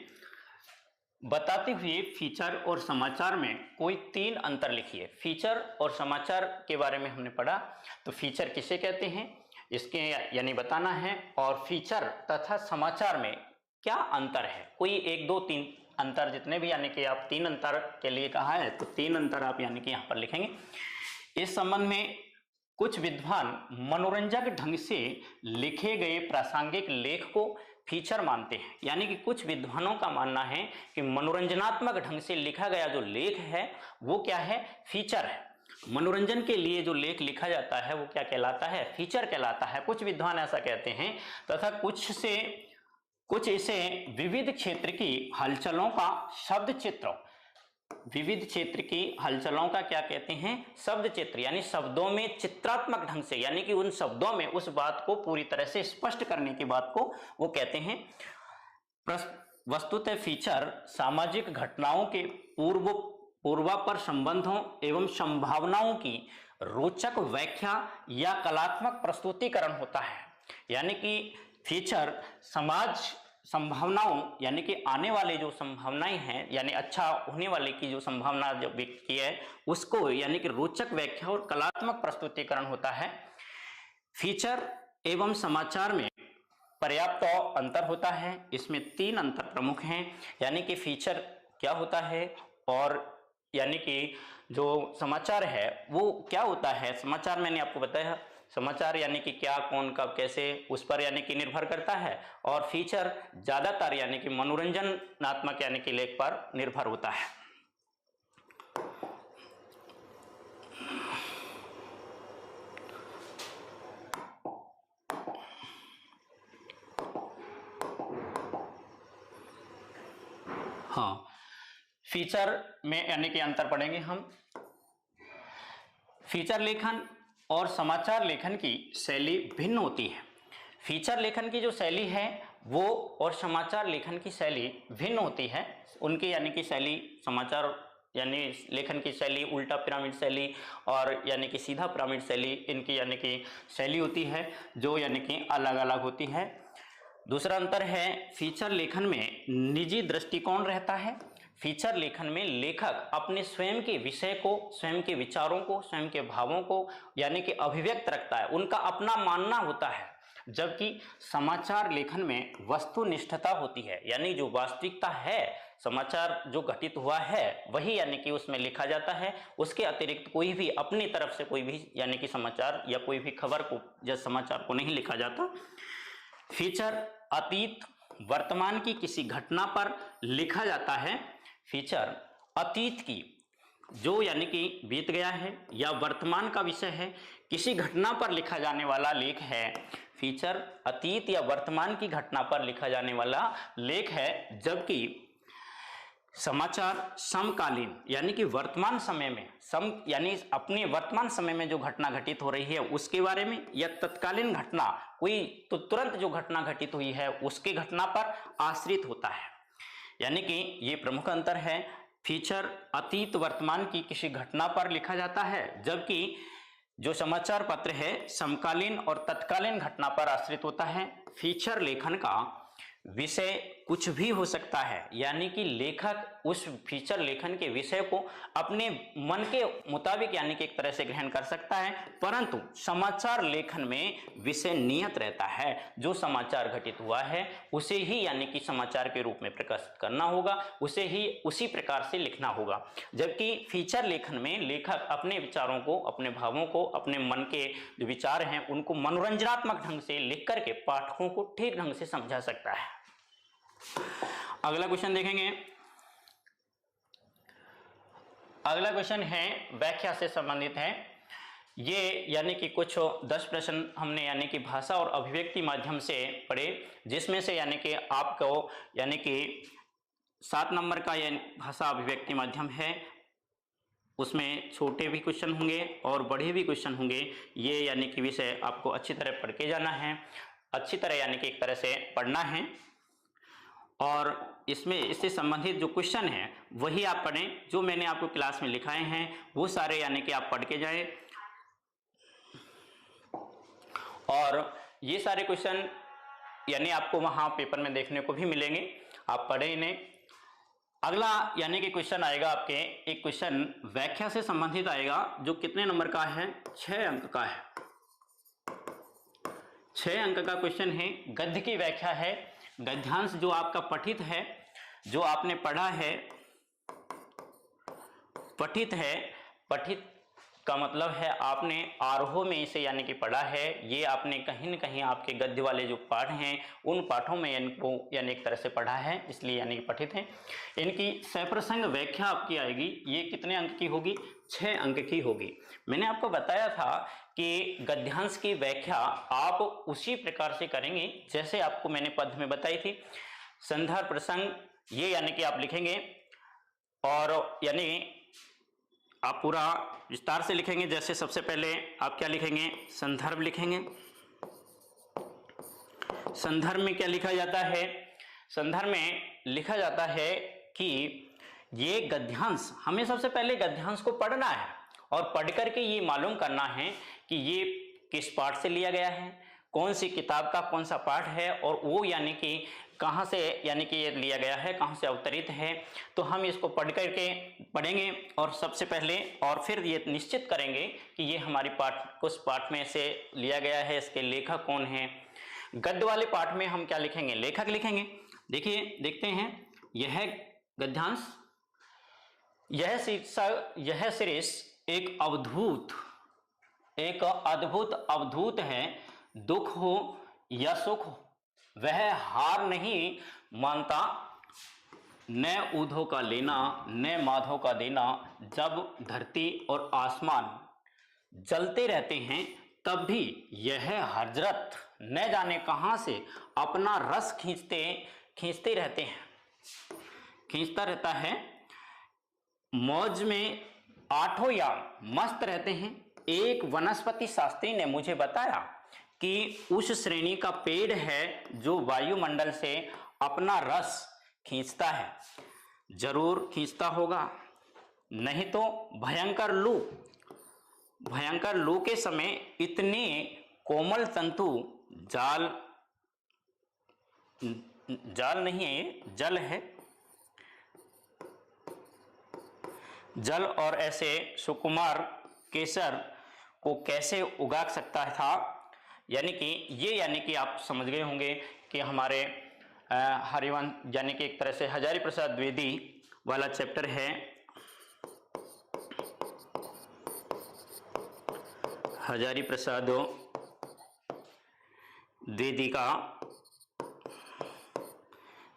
बताते हुए फीचर और समाचार में कोई 3 अंतर लिखिए। फीचर और समाचार के बारे में हमने पढ़ा, तो फीचर किसे कहते हैं इसके यानी बताना है, और फीचर तथा समाचार में क्या अंतर है, कोई 1 2 3 अंतर जितने भी, यानी कि आप 3 अंतर के लिए कहा है तो 3 अंतर आप यानी कि यहाँ पर लिखेंगे। इस संबंध में कुछ विद्वान मनोरंजक ढंग से लिखे गए प्रासंगिक लेख को फीचर मानते हैं, यानी कि कुछ विद्वानों का मानना है कि मनोरंजनात्मक ढंग से लिखा गया जो लेख है वो क्या है, फीचर है। मनोरंजन के लिए जो लेख लिखा जाता है वो क्या कहलाता है, फीचर कहलाता है। कुछ विद्वान ऐसा कहते हैं, तथा कुछ इसे विविध क्षेत्र की हलचलों का शब्द चित्र, विविध क्षेत्र की हलचलों का क्या कहते हैं, शब्द चित्र, यानी शब्दों में चित्रात्मक ढंग से, यानी कि उन शब्दों में उस बात को पूरी तरह से स्पष्ट करने की बात को वो कहते हैं। वस्तुतः फीचर सामाजिक घटनाओं के पूर्वापर संबंधों एवं संभावनाओं की रोचक व्याख्या या कलात्मक प्रस्तुतिकरण होता है। यानी कि फीचर समाज संभावनाओं, यानी कि आने वाले जो संभावनाएं हैं, यानी अच्छा होने वाले की जो संभावना जो व्यक्त की है उसको, यानी कि रोचक व्याख्या और कलात्मक प्रस्तुतिकरण होता है। फीचर एवं समाचार में पर्याप्त अंतर होता है। इसमें 3 अंतर प्रमुख हैं, यानी कि फीचर क्या होता है और यानी कि जो समाचार है वो क्या होता है। समाचार मैंने आपको बताया, समाचार यानी कि क्या, कौन, कब, कैसे, उस पर यानी कि निर्भर करता है, और फीचर ज्यादातर यानी कि मनोरंजनात्मक यानी कि लेख पर निर्भर होता है। हाँ, फीचर में यानी कि अंतर पढ़ेंगे हम। फीचर लेखन और समाचार लेखन की शैली भिन्न होती है। फीचर लेखन की जो शैली है वो और समाचार लेखन की शैली भिन्न होती है। उनकी यानी कि शैली, समाचार यानी लेखन की शैली उल्टा पिरामिड शैली और यानी कि सीधा पिरामिड शैली, इनकी यानी कि शैली होती है जो यानी कि अलग अलग होती है। दूसरा अंतर है, फीचर लेखन में निजी दृष्टिकोण रहता है। फीचर लेखन में लेखक अपने स्वयं के विषय को, स्वयं के विचारों को, स्वयं के भावों को यानी कि अभिव्यक्त रखता है, उनका अपना मानना होता है। जबकि समाचार लेखन में वस्तुनिष्ठता होती है, यानी जो वास्तविकता है, समाचार जो घटित हुआ है वही यानी कि उसमें लिखा जाता है। उसके अतिरिक्त कोई भी अपनी तरफ से कोई भी यानी कि समाचार या कोई भी खबर को या समाचार को नहीं लिखा जाता। फीचर अतीत वर्तमान की किसी घटना पर लिखा जाता है। फीचर अतीत की जो यानी कि बीत गया है या वर्तमान का विषय है, किसी घटना पर लिखा जाने वाला लेख है। फीचर अतीत या वर्तमान की घटना पर लिखा जाने वाला लेख है, जबकि समाचार समकालीन यानी कि वर्तमान समय में, यानी अपने वर्तमान समय में जो घटना घटित हो रही है उसके बारे में, या तत्कालीन घटना कोई तो तुरंत जो घटना घटित हुई है उसकी घटना पर आश्रित होता है। यानी कि ये प्रमुख अंतर है। फीचर अतीत वर्तमान की किसी घटना पर लिखा जाता है, जबकि जो समाचार पत्र है समकालीन और तत्कालीन घटना पर आश्रित होता है। फीचर लेखन का विषय कुछ भी हो सकता है, यानी कि लेखक उस फीचर लेखन के विषय को अपने मन के मुताबिक यानी कि एक तरह से ग्रहण कर सकता है, परंतु समाचार लेखन में विषय नियत रहता है। जो समाचार घटित हुआ है उसे ही यानी कि समाचार के रूप में प्रकाशित करना होगा, उसे ही उसी प्रकार से लिखना होगा। जबकि फीचर लेखन में लेखक अपने विचारों को, अपने भावों को, अपने मन के जो विचार हैं उनको मनोरंजनात्मक ढंग से लिख करके पाठकों को ठीक ढंग से समझा सकता है। अगला क्वेश्चन देखेंगे, अगला क्वेश्चन है व्याख्या से संबंधित है। ये यानी कि कुछ 10 प्रश्न हमने यानी कि भाषा और अभिव्यक्ति माध्यम से पढ़े, जिसमें से यानी कि आपको यानी कि 7 नंबर का ये भाषा अभिव्यक्ति माध्यम है, उसमें छोटे भी क्वेश्चन होंगे और बड़े भी क्वेश्चन होंगे। ये यानी कि विषय आपको अच्छी तरह पढ़ के जाना है, अच्छी तरह यानी कि एक तरह से पढ़ना है, और इसमें इससे संबंधित जो क्वेश्चन है वही आप पढ़ें। जो मैंने आपको क्लास में लिखाए हैं वो सारे यानी कि आप पढ़ के जाएं, और ये सारे क्वेश्चन यानी आपको वहाँ पेपर में देखने को भी मिलेंगे, आप पढ़ें इन्हें। अगला यानी कि क्वेश्चन आएगा आपके, एक क्वेश्चन व्याख्या से संबंधित आएगा, जो कितने नंबर का है, 6 अंक का है। 6 अंक का क्वेश्चन है, गद्य की व्याख्या है। गद्यांश जो आपका पठित है, जो आपने पढ़ा है, पठित है, पठित का मतलब है आपने आरोह में इसे यानी कि पढ़ा है। ये आपने कहीं न कहीं आपके गद्य वाले जो पाठ हैं उन पाठों में इनको यानी एक तरह से पढ़ा है, इसलिए यानी कि पठित है। इनकी सप्रसंग व्याख्या आपकी आएगी, ये कितने अंक की होगी, 6 अंक की होगी। मैंने आपको बताया था कि गद्यांश की व्याख्या आप उसी प्रकार से करेंगे जैसे आपको मैंने पद में बताई थी। संदर्भ प्रसंग ये यानी कि आप लिखेंगे, और यानी आप पूरा विस्तार से लिखेंगे। जैसे सबसे पहले आप क्या लिखेंगे, संदर्भ लिखेंगे। संदर्भ में क्या लिखा जाता है, संदर्भ में लिखा जाता है कि ये गद्यांश, हमें सबसे पहले गद्यांश को पढ़ना है और पढ़ करके ये मालूम करना है कि ये किस पाठ से लिया गया है, कौन सी किताब का कौन सा पाठ है, और वो यानी कि कहाँ से यानी कि ये लिया गया है, कहाँ से अवतरित है। तो हम इसको पढ़ करके पढ़ेंगे और सबसे पहले, और फिर ये निश्चित करेंगे कि ये हमारी पाठ कुछ पाठ में से लिया गया है, इसके लेखक कौन है। गद्य वाले पाठ में हम क्या लिखेंगे, लेखक लिखेंगे। देखिए देखते हैं, यह गद्यांश, यह शीर्षक, यह शीर्ष एक अद्भुत अवधूत है। दुख हो या सुख हो वह हार नहीं मानता, न ऊधों का लेना न माधों का देना। जब धरती और आसमान जलते रहते हैं तब भी यह हजरत न जाने कहां से अपना रस खींचते रहते हैं, खींचता रहता है। मौज में आठों याम मस्त रहते हैं। एक वनस्पति शास्त्री ने मुझे बताया कि उस श्रेणी का पेड़ है जो वायुमंडल से अपना रस खींचता है। जरूर खींचता होगा, नहीं तो भयंकर लू के समय इतने कोमल तंतु जाल नहीं है, जल है, जल और ऐसे सुकुमार केसर को कैसे उगा सकता था। यानी कि ये यानी कि आप समझ गए होंगे कि हमारे हरिवंश यानी कि एक तरह से हजारी प्रसाद द्विवेदी वाला चैप्टर है। हजारी प्रसाद द्विवेदी का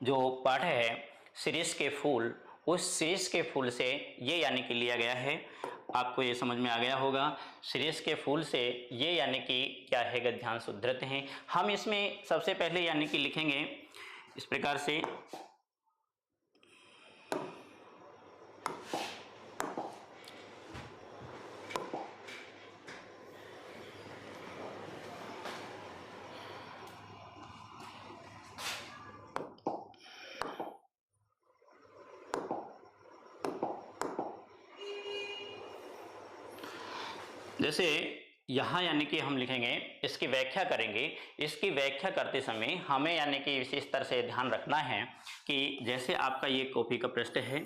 जो पाठ है शीर्ष के फूल, उस शीर्ष के फूल से ये यानी कि लिया गया है। आपको ये समझ में आ गया होगा, शीर्ष के फूल से ये यानी कि क्या है, गद्यांश उद्धृत हैं। हम इसमें सबसे पहले यानी कि लिखेंगे इस प्रकार से, जैसे यहाँ यानी कि हम लिखेंगे, इसकी व्याख्या करेंगे। इसकी व्याख्या करते समय हमें यानी कि विशेष तरह से ध्यान रखना है कि जैसे आपका ये कॉपी का पृष्ठ है,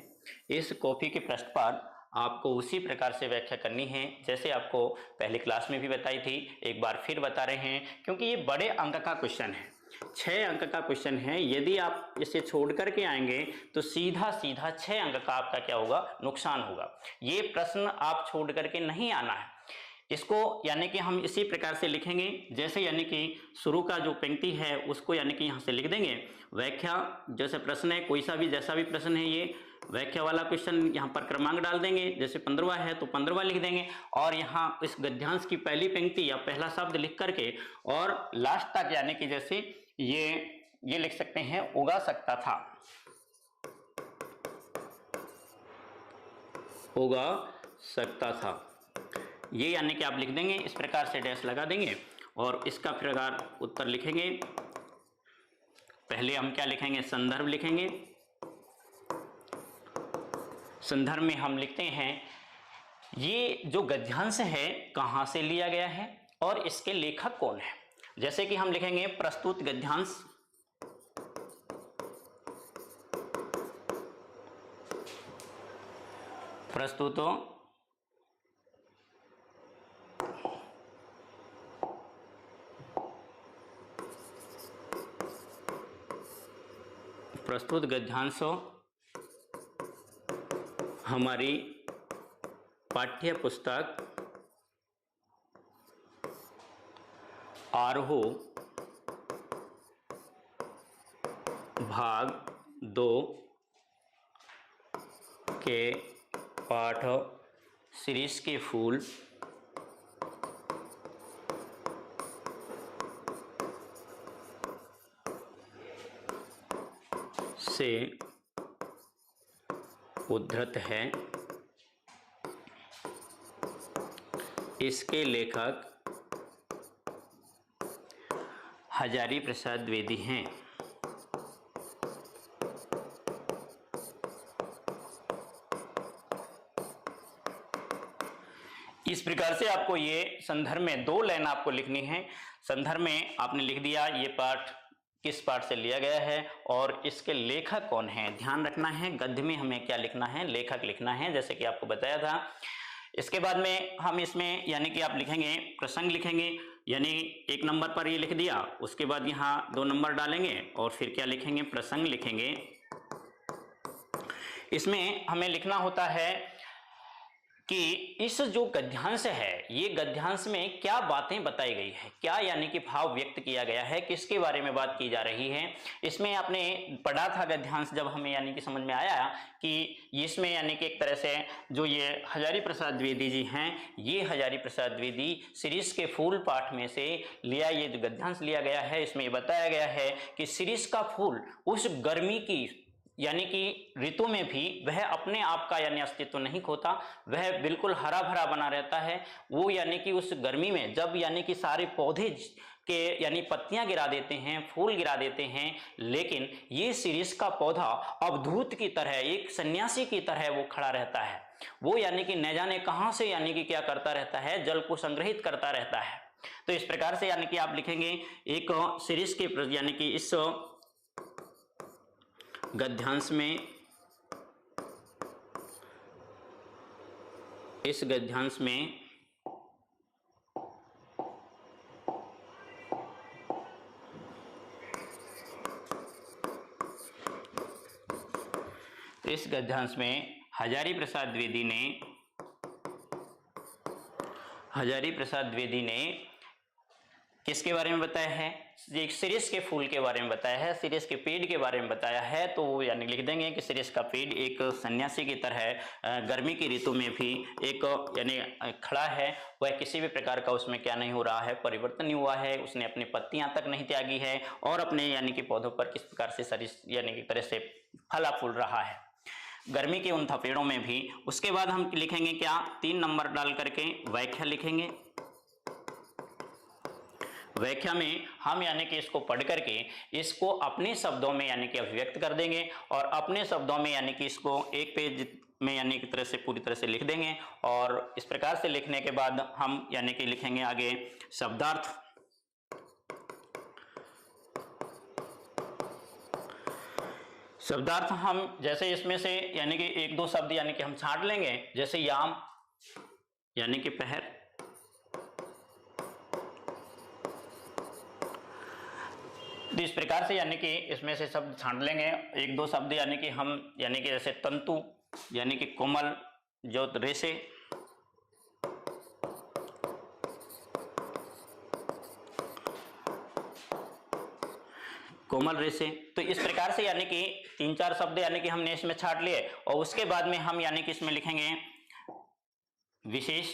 इस कॉपी के पृष्ठ पर आपको उसी प्रकार से व्याख्या करनी है जैसे आपको पहली क्लास में भी बताई थी। एक बार फिर बता रहे हैं क्योंकि ये बड़े अंक का क्वेश्चन है, 6 अंक का क्वेश्चन है। यदि आप इसे छोड़ करके आएंगे तो सीधा 6 अंक का आपका क्या होगा, नुकसान होगा। ये प्रश्न आप छोड़ करके नहीं आना है। इसको यानी कि हम इसी प्रकार से लिखेंगे जैसे यानी कि शुरू का जो पंक्ति है उसको यानी कि यहाँ से लिख देंगे। व्याख्या जैसे प्रश्न है, कोई सा भी जैसा भी प्रश्न है, ये व्याख्या वाला क्वेश्चन यहाँ पर क्रमांक डाल देंगे, जैसे 15वां है तो 15वां लिख देंगे और यहाँ इस गद्यांश की पहली पंक्ति या पहला शब्द लिख करके और लास्ट तक यानी कि जैसे ये लिख सकते हैं, उगा सकता था, उगा सकता था, ये यानी कि आप लिख देंगे। इस प्रकार से डैश लगा देंगे और इसका प्रकार उत्तर लिखेंगे। पहले हम क्या लिखेंगे, संदर्भ लिखेंगे। संदर्भ में हम लिखते हैं ये जो गद्यांश है कहाँ से लिया गया है और इसके लेखक कौन है। जैसे कि हम लिखेंगे प्रस्तुत गद्यांश, प्रस्तुतो प्रस्तुत गद्यांश हमारी पाठ्य पुस्तक आरोह भाग 2 के पाठ शिरीष के फूल से उद्धृत है। इसके लेखक हजारी प्रसाद द्विवेदी हैं। इस प्रकार से आपको ये संदर्भ में 2 लाइन आपको लिखनी है। संदर्भ में आपने लिख दिया ये पाठ किस पाठ से लिया गया है और इसके लेखक कौन है, ध्यान रखना है। गद्य में हमें क्या लिखना है, लेखक लिखना है, जैसे कि आपको बताया था। इसके बाद में हम इसमें यानी कि आप लिखेंगे प्रसंग लिखेंगे, यानी 1 नंबर पर ये लिख दिया, उसके बाद यहाँ 2 नंबर डालेंगे और फिर क्या लिखेंगे, प्रसंग लिखेंगे। इसमें हमें लिखना होता है कि इस जो गद्यांश है ये गद्यांश में क्या बातें बताई गई है, क्या यानी कि भाव व्यक्त किया गया है, किसके बारे में बात की जा रही है। इसमें आपने पढ़ा था गद्यांश जब हमें यानी कि समझ में आया कि इसमें यानी कि एक तरह से जो ये हजारी प्रसाद द्विवेदी जी हैं, ये हजारी प्रसाद द्विवेदी शिरीष के फूल पाठ में से लिया ये जो गद्यांश लिया गया है। इसमें बताया गया है कि शिरीष का फूल उस गर्मी की यानी कि ऋतु में भी वह अपने आप का यानी अस्तित्व नहीं खोता, वह बिल्कुल हरा भरा बना रहता है। वो यानी कि उस गर्मी में जब यानी कि सारे पौधे के यानी पत्तियां गिरा देते हैं, फूल गिरा देते हैं, लेकिन ये शिरीष का पौधा अवधूत की तरह, एक सन्यासी की तरह वो खड़ा रहता है। वो यानी कि न जाने कहां से यानी कि क्या करता रहता है, जल को संग्रहित करता रहता है। तो इस प्रकार से यानी कि आप लिखेंगे एक शिरीष के यानी कि इस गद्यांश में, इस गद्यांश में हजारी प्रसाद द्विवेदी ने किसके बारे में बताया है, एक शिरीष के फूल के बारे में बताया है, शिरीष के पेड़ के बारे में बताया है। तो वो यानी लिख देंगे कि शिरीष का पेड़ एक सन्यासी की तरह गर्मी की ऋतु में भी एक यानी खड़ा है, वह किसी भी प्रकार का उसमें क्या नहीं हो रहा है, परिवर्तन नहीं हुआ है, उसने अपनी पत्तियां तक नहीं त्यागी है और अपने यानी कि पौधों पर किस प्रकार से शिरीष यानी कि तरह से फला फूल रहा है गर्मी के उन पेड़ों में भी। उसके बाद हम लिखेंगे क्या, 3 नंबर डाल करके व्याख्या लिखेंगे। व्याख्या में हम यानी कि इसको पढ़ करके इसको अपने शब्दों में यानी कि अभिव्यक्त कर देंगे और अपने शब्दों में यानी कि इसको एक पेज में यानी कि तरह से पूरी तरह से लिख देंगे। और इस प्रकार से लिखने के बाद हम यानी कि लिखेंगे आगे शब्दार्थ। शब्दार्थ हम जैसे इसमें से यानी कि 1-2 शब्द यानी कि हम छांट लेंगे, जैसे याम यानी कि पहर, तो इस प्रकार से यानी कि इसमें से शब्द छांट लेंगे। 1-2 शब्द यानी कि हम यानी कि जैसे तंतु यानी कि कोमल जो रेशे, कोमल रेशे। तो इस प्रकार से यानी कि 3-4 शब्द यानी कि हमने इसमें छाट लिए और उसके बाद में हम यानी कि इसमें लिखेंगे विशेष,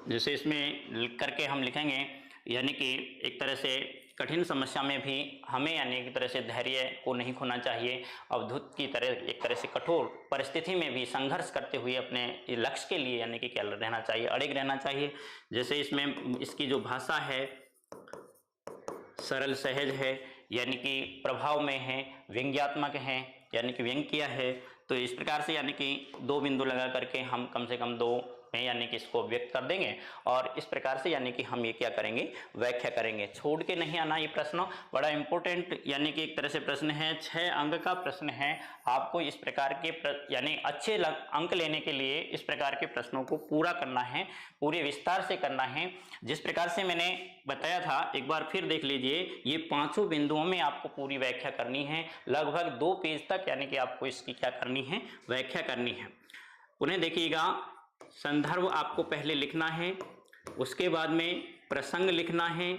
जैसे इसमें करके हम लिखेंगे यानी कि एक तरह से कठिन समस्या में भी हमें यानी एक तरह से धैर्य को नहीं खोना चाहिए, अवधूत की तरह एक तरह से कठोर परिस्थिति में भी संघर्ष करते हुए अपने लक्ष्य के लिए यानी कि क्या रहना चाहिए, अड़िग रहना चाहिए। जैसे इसमें इसकी जो भाषा है सरल सहज है, यानी कि प्रभाव में है, व्यंग्यात्मक है, यानी कि व्यंग किया है। तो इस प्रकार से यानी कि 2 बिंदु लगा करके हम कम से कम 2 में यानी कि इसको व्यक्त कर देंगे और इस प्रकार से यानी कि हम ये क्या करेंगे, व्याख्या करेंगे। छोड़ के नहीं आना, ये प्रश्न बड़ा इंपॉर्टेंट यानी कि एक तरह से प्रश्न है, 6 अंक का प्रश्न है। आपको इस प्रकार के यानी अच्छे अंक लेने के लिए इस प्रकार के प्रश्नों को पूरा करना है, पूरे विस्तार से करना है। जिस प्रकार से मैंने बताया था, एक बार फिर देख लीजिए, ये 5 बिंदुओं में आपको पूरी व्याख्या करनी है, लगभग 2 पेज तक यानी कि आपको इसकी क्या करनी है, व्याख्या करनी है। उन्हें देखिएगा, संदर्भ आपको पहले लिखना है, उसके बाद में प्रसंग लिखना है,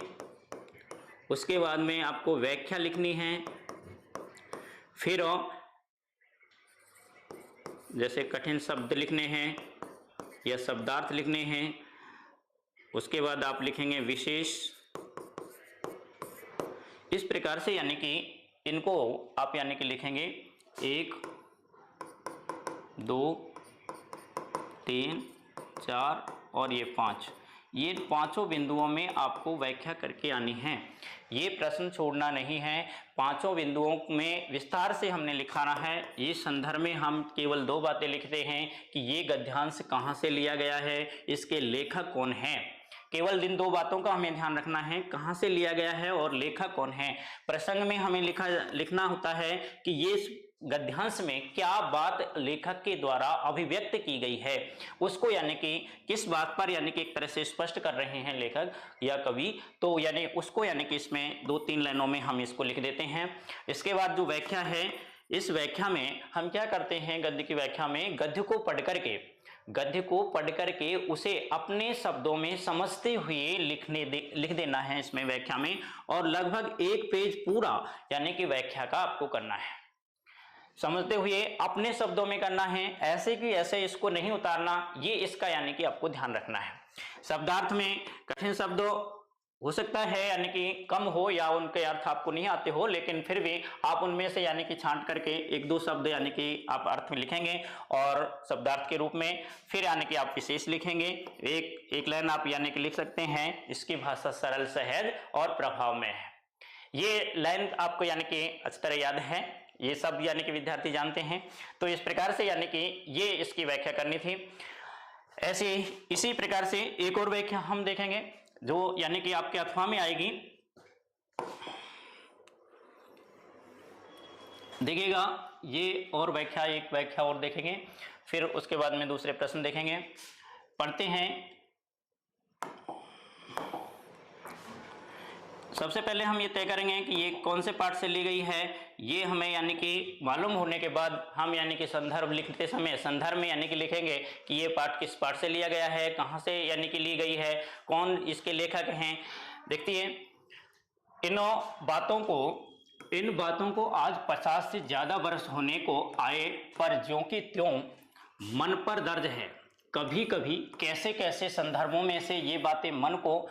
उसके बाद में आपको व्याख्या लिखनी है, फिर जैसे कठिन शब्द लिखने हैं या शब्दार्थ लिखने हैं, उसके बाद आप लिखेंगे विशेष। इस प्रकार से यानी कि इनको आप यानी कि लिखेंगे 1, 2, 3, 4 और ये 5। ये 5 बिंदुओं में आपको व्याख्या करके आनी है। ये प्रश्न छोड़ना नहीं है, 5 बिंदुओं में विस्तार से हमने लिखाना है। ये संदर्भ में हम केवल 2 बातें लिखते हैं कि ये गद्यांश कहाँ से लिया गया है, इसके लेखक कौन है। केवल इन 2 बातों का हमें ध्यान रखना है, कहाँ से लिया गया है और लेखक कौन है। प्रसंग में हमें लिखना होता है कि ये गद्यांश में क्या बात लेखक के द्वारा अभिव्यक्त की गई है, उसको यानी कि किस बात पर यानी कि एक तरह से स्पष्ट कर रहे हैं लेखक या कवि, तो यानी उसको यानी कि इसमें 2-3 लाइनों में हम इसको लिख देते हैं। इसके बाद जो व्याख्या है, इस व्याख्या में हम क्या करते हैं, गद्य की व्याख्या में गद्य को पढ़ करके उसे अपने शब्दों में समझते हुए लिख देना है इसमें व्याख्या में, और लगभग 1 पेज पूरा यानी कि व्याख्या का आपको करना है, समझते हुए अपने शब्दों में करना है, ऐसे कि ऐसे इसको नहीं उतारना। ये इसका यानी कि आपको ध्यान रखना है। शब्दार्थ में कठिन शब्द हो सकता है यानी कि कम हो या उनके अर्थ आपको नहीं आते हो, लेकिन फिर भी आप उनमें से यानी कि छांट करके 1-2 शब्द यानी कि आप अर्थ में लिखेंगे और शब्दार्थ के रूप में, फिर यानी कि आप विशेष लिखेंगे। एक लाइन आप यानी कि लिख सकते हैं, इसकी भाषा सरल सहज और प्रभाव में है। ये लाइन आपको यानी कि अच्छी तरह याद है, ये सब यानी कि विद्यार्थी जानते हैं। तो इस प्रकार से यानी कि ये इसकी व्याख्या करनी थी। ऐसे इसी प्रकार से एक और व्याख्या हम देखेंगे जो यानी कि आपके अथवा में आएगी। देखिएगा, ये और व्याख्या, एक व्याख्या और देखेंगे, फिर उसके बाद में दूसरे प्रश्न देखेंगे। पढ़ते हैं। सबसे पहले हम ये तय करेंगे कि ये कौन से पाठ से ली गई है। ये हमें यानी कि मालूम होने के बाद हम यानी कि संदर्भ लिखते समय संदर्भ में यानी कि लिखेंगे कि ये पाठ किस पाठ से लिया गया है, कहाँ से यानी कि ली गई है, कौन इसके लेखक हैं। देखिए, इन बातों को आज 50 से ज़्यादा वर्ष होने को आए, पर ज्यों की त्यों मन पर दर्ज है। कभी कभी कैसे कैसे संदर्भों में से ये बातें मन को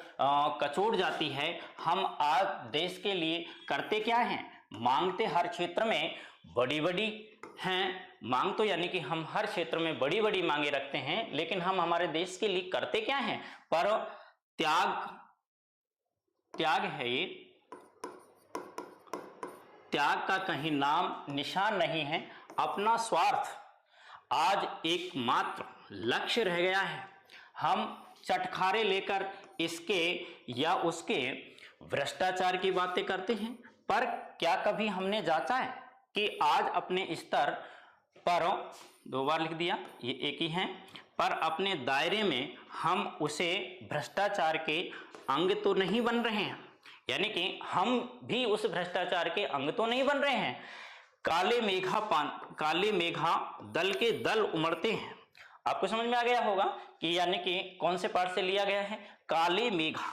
कचोट जाती है। हम आज देश के लिए करते क्या हैं, मांगते हर क्षेत्र में बड़ी बड़ी हैं, मांग तो यानी कि हम हर क्षेत्र में बड़ी बड़ी मांगे रखते हैं, लेकिन हम हमारे देश के लिए करते क्या हैं। पर त्याग है, ये त्याग का कहीं नाम निशान नहीं है। अपना स्वार्थ आज एकमात्र लक्ष्य रह गया है। हम चटखारे लेकर इसके या उसके भ्रष्टाचार की बातें करते हैं, पर क्या कभी हमने जांचा है कि आज अपने स्तर पर, 2 बार लिख दिया, ये एक ही है, पर अपने दायरे में हम उसे भ्रष्टाचार के अंग तो नहीं बन रहे हैं, यानी कि हम भी उस भ्रष्टाचार के अंग तो नहीं बन रहे हैं। काले मेघा दल के दल उमड़ते हैं। आपको समझ में आ गया होगा कि यानी कि कौन से पाठ से लिया गया है। काले मेघा,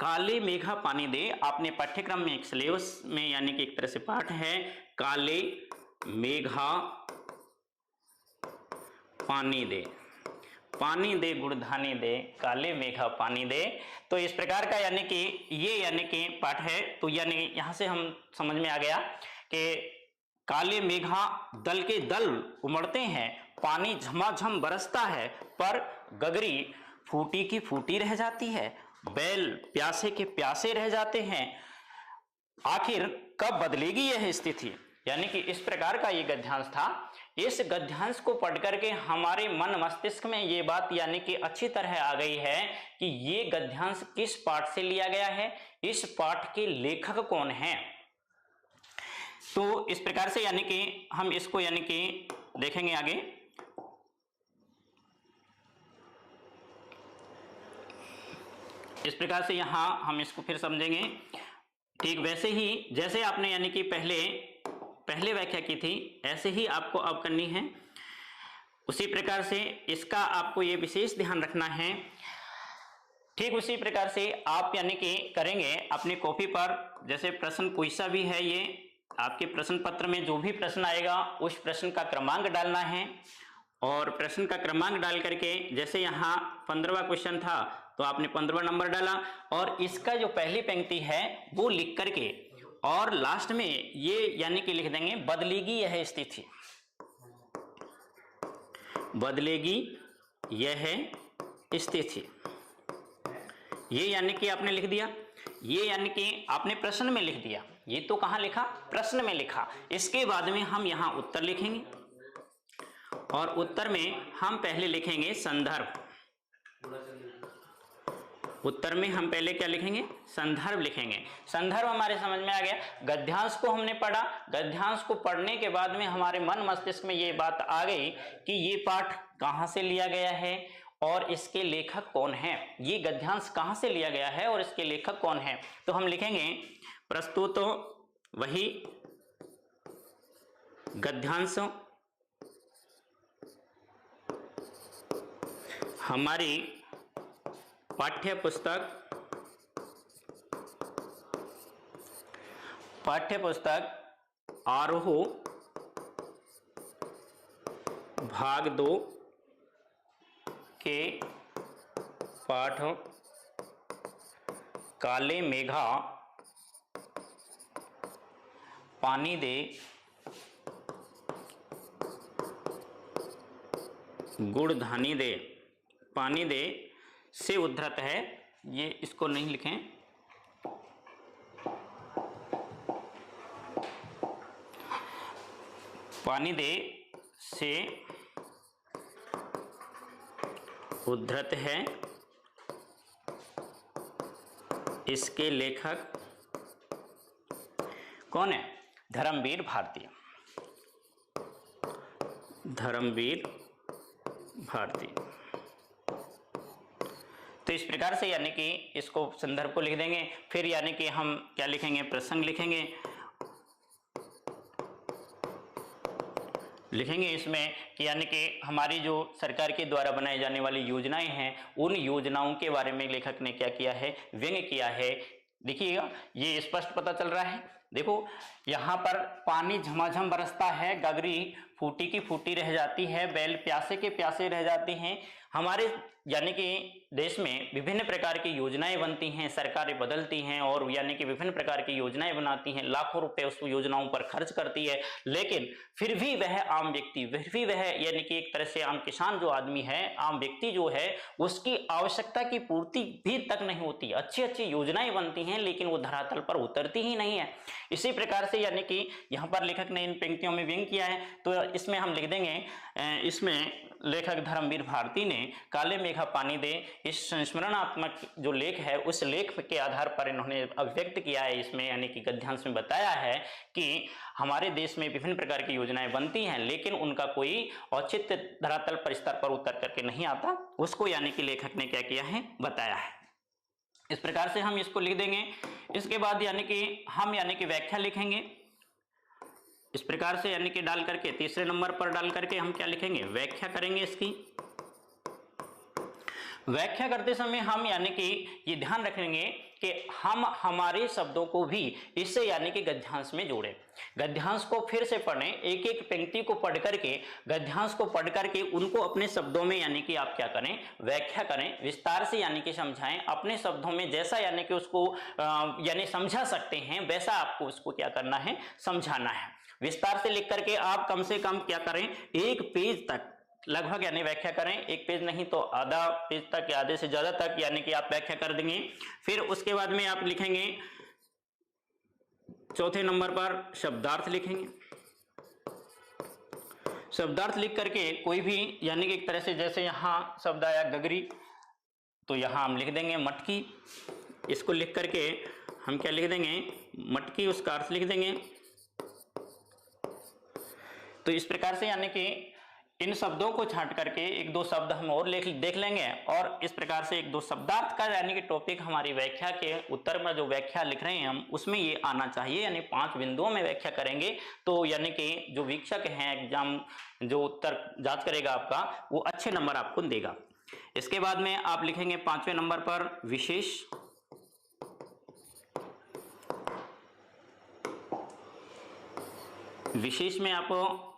काले मेघा पानी दे। आपने पाठ्यक्रम में एक सिलेबस में यानी कि एक तरह से पाठ है, काले मेघा पानी दे, पानी दे गुड़धानी दे, काले मेघा पानी दे। तो इस प्रकार का यानी कि ये यानी कि पाठ है। तो यानी यहां से हम समझ में आ गया कि काले मेघा दल के दल उमड़ते हैं, पानी झमाझम बरसता है, पर गगरी फूटी की फूटी रह जाती है, बैल प्यासे के प्यासे रह जाते हैं, आखिर कब बदलेगी यह स्थिति। यानी कि इस प्रकार का ये गद्यांश था। इस गद्यांश को पढ़ करके हमारे मन मस्तिष्क में ये बात यानी कि अच्छी तरह आ गई है कि ये गद्यांश किस पाठ से लिया गया है, इस पाठ के लेखक कौन हैं। तो इस प्रकार से यानी कि हम इसको यानी कि देखेंगे आगे। इस प्रकार से यहां हम इसको फिर समझेंगे। ठीक वैसे ही जैसे आपने यानी कि पहले व्याख्या की थी, ऐसे ही आपको अब करनी है। उसी प्रकार से इसका आपको ये विशेष ध्यान रखना है। ठीक उसी प्रकार से आप यानी कि करेंगे अपनी कॉपी पर, जैसे प्रश्न क्विज़ भी है, ये आपके प्रश्न पत्र में जो भी प्रश्न आएगा उस प्रश्न का क्रमांक डालना है, और प्रश्न का क्रमांक डाल करके जैसे यहाँ 15वां क्वेश्चन था तो आपने 15वां नंबर डाला, और इसका जो पहली पंक्ति है वो लिख करके और लास्ट में ये यानी कि लिख देंगे बदलेगी यह स्थिति, बदलेगी यह स्थिति। ये यानी कि आपने लिख दिया, ये यानी कि आपने प्रश्न में लिख दिया। ये तो कहां लिखा, प्रश्न में लिखा। इसके बाद में हम यहां उत्तर लिखेंगे, और उत्तर में हम पहले लिखेंगे संदर्भ। उत्तर में हम पहले क्या लिखेंगे, संदर्भ लिखेंगे। संदर्भ हमारे समझ में आ गया। गद्यांश को हमने पढ़ा, गद्यांश को पढ़ने के बाद में हमारे मन मस्तिष्क में ये बात आ गई कि ये पाठ कहाँ से लिया गया है और इसके लेखक कौन है, ये गद्यांश कहाँ से लिया गया है और इसके लेखक कौन है। तो हम लिखेंगे प्रस्तुत वही गद्यांश हमारी पाठ्य पुस्तक आरोह भाग 2 के पाठ काले मेघा पानी दे गुड़धानी दे, पानी दे से उद्धृत है। ये इसको नहीं लिखें, पानी दे से उद्धृत है, इसके लेखक कौन है, धर्मवीर भारती, धर्मवीर भारती। तो इस प्रकार से यानी कि इसको संदर्भ को लिख देंगे। फिर यानी कि हम क्या लिखेंगे, प्रसंग लिखेंगे। इसमें कि यानी कि हमारी जो सरकार के द्वारा बनाई जाने वाली योजनाएं हैं, उन योजनाओं के बारे में लेखक ने क्या किया है, व्यंग्य किया है। देखिएगा ये स्पष्ट पता चल रहा है। देखो यहाँ पर पानी झमाझम बरसता है, गगरी फूटी की फूटी रह जाती है, बैल प्यासे के प्यासे रह जाते हैं। हमारे यानी कि देश में विभिन्न प्रकार की योजनाएं बनती हैं, सरकारें बदलती हैं और यानी कि विभिन्न प्रकार की योजनाएं बनाती हैं, लाखों रुपए उस योजनाओं पर खर्च करती है, लेकिन फिर भी वह आम व्यक्ति, फिर भी वह यानी कि एक तरह से आम किसान जो आदमी है, आम व्यक्ति जो है, उसकी आवश्यकता की पूर्ति भी तक नहीं होती। अच्छी अच्छी योजनाएं बनती हैं लेकिन वो धरातल पर उतरती ही नहीं है। इसी प्रकार से यानी कि यहाँ पर लेखक ने इन पंक्तियों में व्यंग्य किया है। तो इसमें हम लिख देंगे, इसमें लेखक धर्मवीर भारती ने काले मेघा पानी दे इस संस्मरणात्मक जो लेख है उस लेख के आधार पर इन्होंने अभिव्यक्त किया है। इसमें यानी कि गद्यांश में बताया है कि हमारे देश में विभिन्न प्रकार की योजनाएं बनती हैं लेकिन उनका कोई औचित्य धरातल पर स्तर पर उतर करके नहीं आता, उसको यानी कि लेखक ने क्या किया है, बताया है। इस प्रकार से हम इसको लिख देंगे। इसके बाद यानी कि हम यानी कि व्याख्या लिखेंगे। इस प्रकार से यानी कि डाल करके तीसरे नंबर पर डाल करके हम क्या लिखेंगे, व्याख्या करेंगे इसकी। व्याख्या करते समय हम यानी कि ये ध्यान रखेंगे कि हम हमारे शब्दों को भी इससे यानी कि गद्यांश में जोड़ें। गद्यांश को फिर से पढ़ें, एक एक पंक्ति को पढ़ करके, गद्यांश को पढ़ करके उनको अपने शब्दों में यानी कि आप क्या करें, व्याख्या करें, विस्तार से यानी कि समझाएं, अपने शब्दों में जैसा यानी कि उसको यानी समझा सकते हैं वैसा आपको उसको क्या करना है, समझाना है। विस्तार से लिख करके आप कम से कम क्या करें, एक पेज तक लगभग यानी व्याख्या करें, एक पेज नहीं तो आधा पेज तक या आधे से ज्यादा तक यानी कि आप व्याख्या कर देंगे। फिर उसके बाद में आप लिखेंगे चौथे नंबर पर शब्दार्थ लिखेंगे। शब्दार्थ लिख करके कोई भी यानी कि एक तरह से, जैसे यहां शब्द आया गगरी, तो यहां हम लिख देंगे मटकी। इसको लिख करके हम क्या लिख देंगे, मटकी, उसका अर्थ लिख देंगे। तो इस प्रकार से यानी कि इन शब्दों को छांट करके एक दो शब्द हम और देख लेंगे, और इस प्रकार से एक दो शब्दार्थ का यानी कि टॉपिक हमारी व्याख्या के उत्तर में जो व्याख्या लिख रहे हैं हम, उसमें ये आना चाहिए। यानी 5 बिंदुओं में व्याख्या करेंगे तो यानी कि जो वीक्षक हैं, एग्जाम जो उत्तर जांच करेगा आपका, वो अच्छे नंबर आपको देगा। इसके बाद में आप लिखेंगे 5वें नंबर पर विशेष। विशेष में आप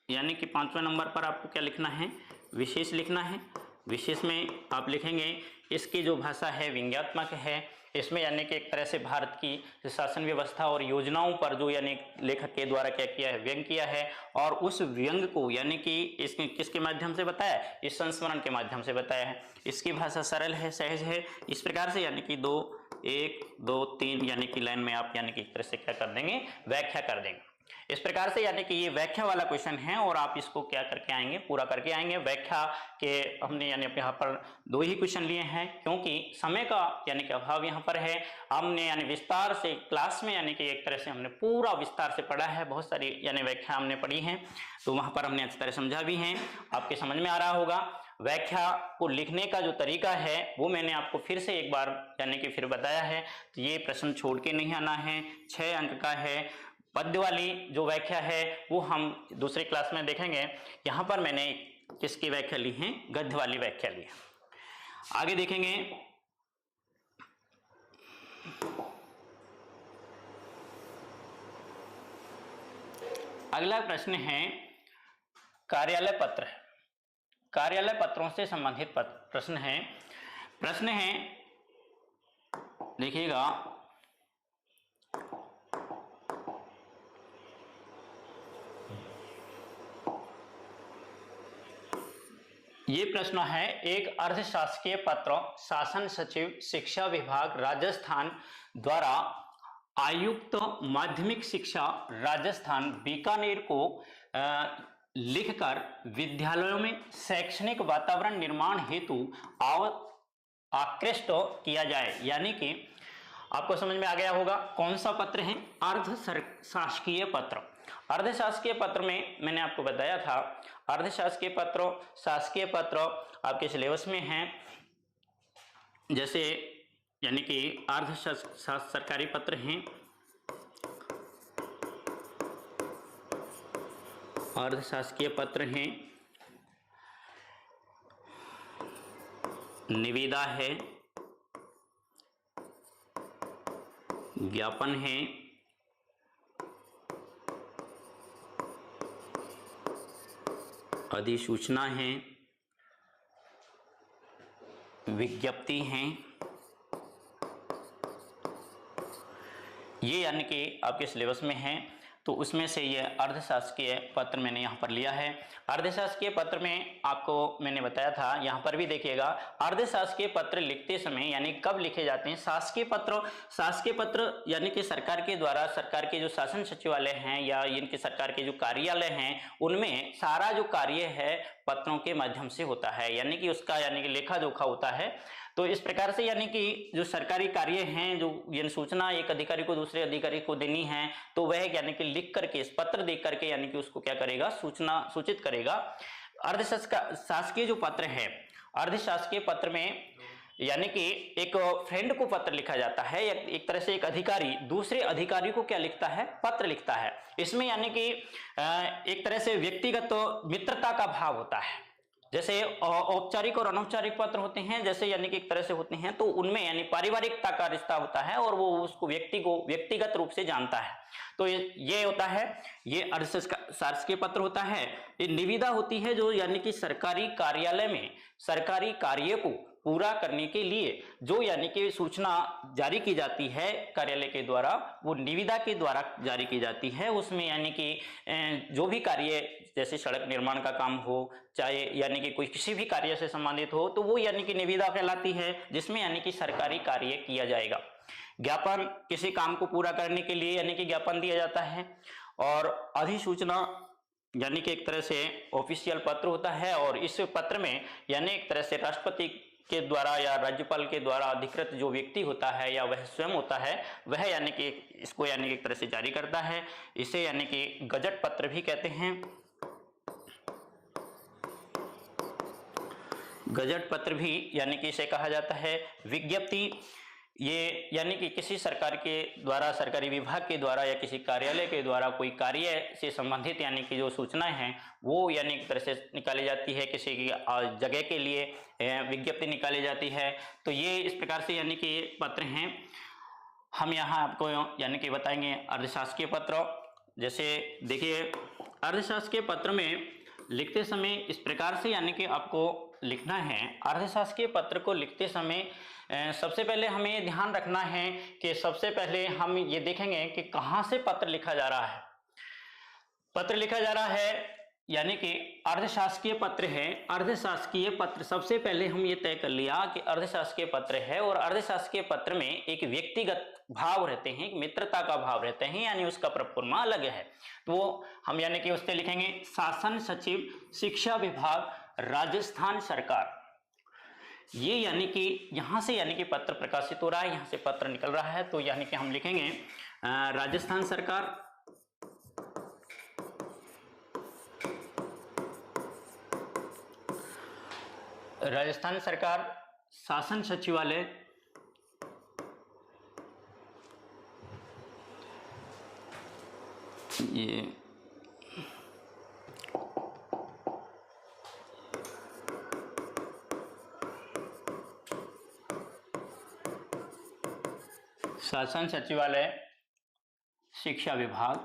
यानी कि 5वें नंबर पर आपको क्या लिखना है, विशेष लिखना है। विशेष में आप लिखेंगे इसकी जो भाषा है व्यंग्यात्मक है। इसमें यानी कि एक तरह से भारत की शासन व्यवस्था और योजनाओं पर जो यानी लेखक के द्वारा क्या किया है, व्यंग किया है, और उस व्यंग को यानी कि इसके किसके माध्यम से बताया, इस संस्मरण के माध्यम से बताया है। इसकी भाषा सरल है, सहज है। इस प्रकार से यानी कि 1 2 3 यानी कि लाइन में आप यानी कि एक तरह से क्या कर देंगे, व्याख्या कर देंगे। इस प्रकार से यानी कि ये व्याख्या वाला क्वेश्चन है, और आप इसको क्या करके आएंगे, पूरा करके आएंगे। व्याख्या के हमने यानी यहाँ पर 2 ही क्वेश्चन लिए हैं, क्योंकि समय का यानी कि अभाव यहाँ पर है। हमने यानी विस्तार से क्लास में यानी कि एक तरह से हमने पूरा विस्तार से पढ़ा है, बहुत सारी यानी व्याख्या हमने पढ़ी है, तो वहां पर हमने अच्छी तरह समझा भी है, आपके समझ में आ रहा होगा। व्याख्या को लिखने का जो तरीका है वो मैंने आपको फिर से एक बार यानी कि फिर बताया है। तो ये प्रश्न छोड़ के नहीं आना है, 6 अंक का है। पद्य वाली जो व्याख्या है वो हम दूसरी क्लास में देखेंगे। यहाँ पर मैंने किसकी व्याख्या ली है, गद्य वाली व्याख्या ली है। आगे देखेंगे अगला प्रश्न है कार्यालय पत्र। कार्यालय पत्रों से संबंधित प्रश्न है। देखिएगा, ये प्रश्न है, एक अर्धशासकीय पत्र शासन सचिव शिक्षा विभाग राजस्थान द्वारा आयुक्त माध्यमिक शिक्षा राजस्थान बीकानेर को लिखकर विद्यालयों में शैक्षणिक वातावरण निर्माण हेतु आकृष्ट किया जाए। यानी कि आपको समझ में आ गया होगा कौन सा पत्र है, अर्धशासकीय पत्र। अर्धशासकीय पत्र में मैंने आपको बताया था, अर्धशासकीय पत्र, शासकीय पत्र आपके सिलेबस में हैं। जैसे यानी कि अर्ध सरकारी पत्र हैं, अर्धशासकीय पत्र हैं, निविदा है, ज्ञापन है, अधिसूचना है, विज्ञप्ति हैं। ये यानी कि आपके सिलेबस में है, तो उसमें से ये अर्धशासकीय पत्र मैंने यहाँ पर लिया है। अर्धशासकीय पत्र में आपको मैंने बताया था, यहाँ पर भी देखिएगा, अर्धशासकीय पत्र लिखते समय यानी कब लिखे जाते हैं। शासकीय पत्र यानी कि सरकार के द्वारा, सरकार के जो शासन सचिवालय हैं या इनके सरकार के जो कार्यालय हैं, उनमें सारा जो कार्य है पत्रों के माध्यम से होता है, यानी कि उसका यानी कि लेखा जोखा होता है। तो इस प्रकार से यानी कि जो सरकारी कार्य हैं, जो यानी सूचना एक अधिकारी को दूसरे अधिकारी को देनी है, तो वह यानी कि लिख करके, इस पत्र देख करके यानी कि उसको क्या करेगा, सूचित करेगा। अर्धशासकीय जो पत्र है, अर्धशासकीय पत्र में यानी कि एक फ्रेंड को पत्र लिखा जाता है, एक तरह से एक अधिकारी दूसरे अधिकारी को क्या लिखता है, पत्र लिखता है। इसमें यानी कि एक तरह से व्यक्तिगत मित्रता का भाव होता है। जैसे औपचारिक और अनौपचारिक पत्र होते हैं, जैसे यानी कि एक तरह से होते हैं, तो उनमें यानी पारिवारिकता का रिश्ता होता है और वो उसको व्यक्तिगत रूप से जानता है। तो ये होता है, ये अशासकीय पत्र होता है। ये निविदा होती है, जो यानी कि सरकारी कार्यालय में सरकारी कार्य को पूरा करने के लिए जो यानी कि सूचना जारी की जाती है कार्यालय के द्वारा, वो निविदा के द्वारा जारी की जाती है। उसमें यानी कि जो भी कार्य, जैसे सड़क निर्माण का काम हो, चाहे यानी कि कोई किसी भी कार्य से संबंधित हो, तो वो यानी कि निविदा कहलाती है, जिसमें यानी कि सरकारी कार्य किया जाएगा। ज्ञापन, किसी काम को पूरा करने के लिए यानी कि ज्ञापन दिया जाता है। और अधिसूचना यानी कि एक तरह से ऑफिशियल पत्र होता है, और इस पत्र में यानी एक तरह से राष्ट्रपति के द्वारा या राज्यपाल के द्वारा अधिकृत जो व्यक्ति होता है या वह स्वयं होता है, वह यानी कि इसको यानी कि एक तरह से जारी करता है। इसे यानी कि गजट पत्र भी कहते हैं। गजट पत्र भी यानी कि इसे कहा जाता है। विज्ञप्ति, ये यानी कि किसी सरकार के द्वारा, सरकारी विभाग के द्वारा या किसी कार्यालय के द्वारा कोई कार्य से संबंधित यानी कि जो सूचनाएं हैं वो यानी एक तरह से निकाली जाती है, किसी की जगह के लिए विज्ञप्ति निकाली जाती है। तो ये इस प्रकार से यानी कि पत्र हैं। हम यहाँ आपको यानी कि बताएंगे अर्धशासकीय पत्र। जैसे देखिए, अर्धशासकीय पत्र में लिखते समय इस प्रकार से यानी कि आपको लिखना है। अर्धशासकीय पत्र को लिखते समय सबसे पहले हमें ध्यान रखना है कि सबसे पहले हम ये देखेंगे कि कहाँ से पत्र लिखा जा रहा है। पत्र लिखा जा रहा है यानी कि अर्धशासकीय पत्र है। अर्धशासकीय पत्र, सबसे पहले हम ये तय कर लिया कि अर्धशासकीय पत्र है, और अर्धशासकीय पत्र में एक व्यक्तिगत भाव रहते हैं, एक मित्रता का भाव रहते हैं, यानी उसका प्रोफार्मा अलग है। तो हम यानी कि उससे लिखेंगे शासन सचिव, शिक्षा विभाग, राजस्थान सरकार। ये यानी कि यहाँ से यानी कि पत्र प्रकाशित हो रहा है, यहाँ से पत्र निकल रहा है, तो यानी कि हम लिखेंगे राजस्थान सरकार। राजस्थान सरकार शासन सचिवालय, ये शासन सचिवालय, शिक्षा विभाग,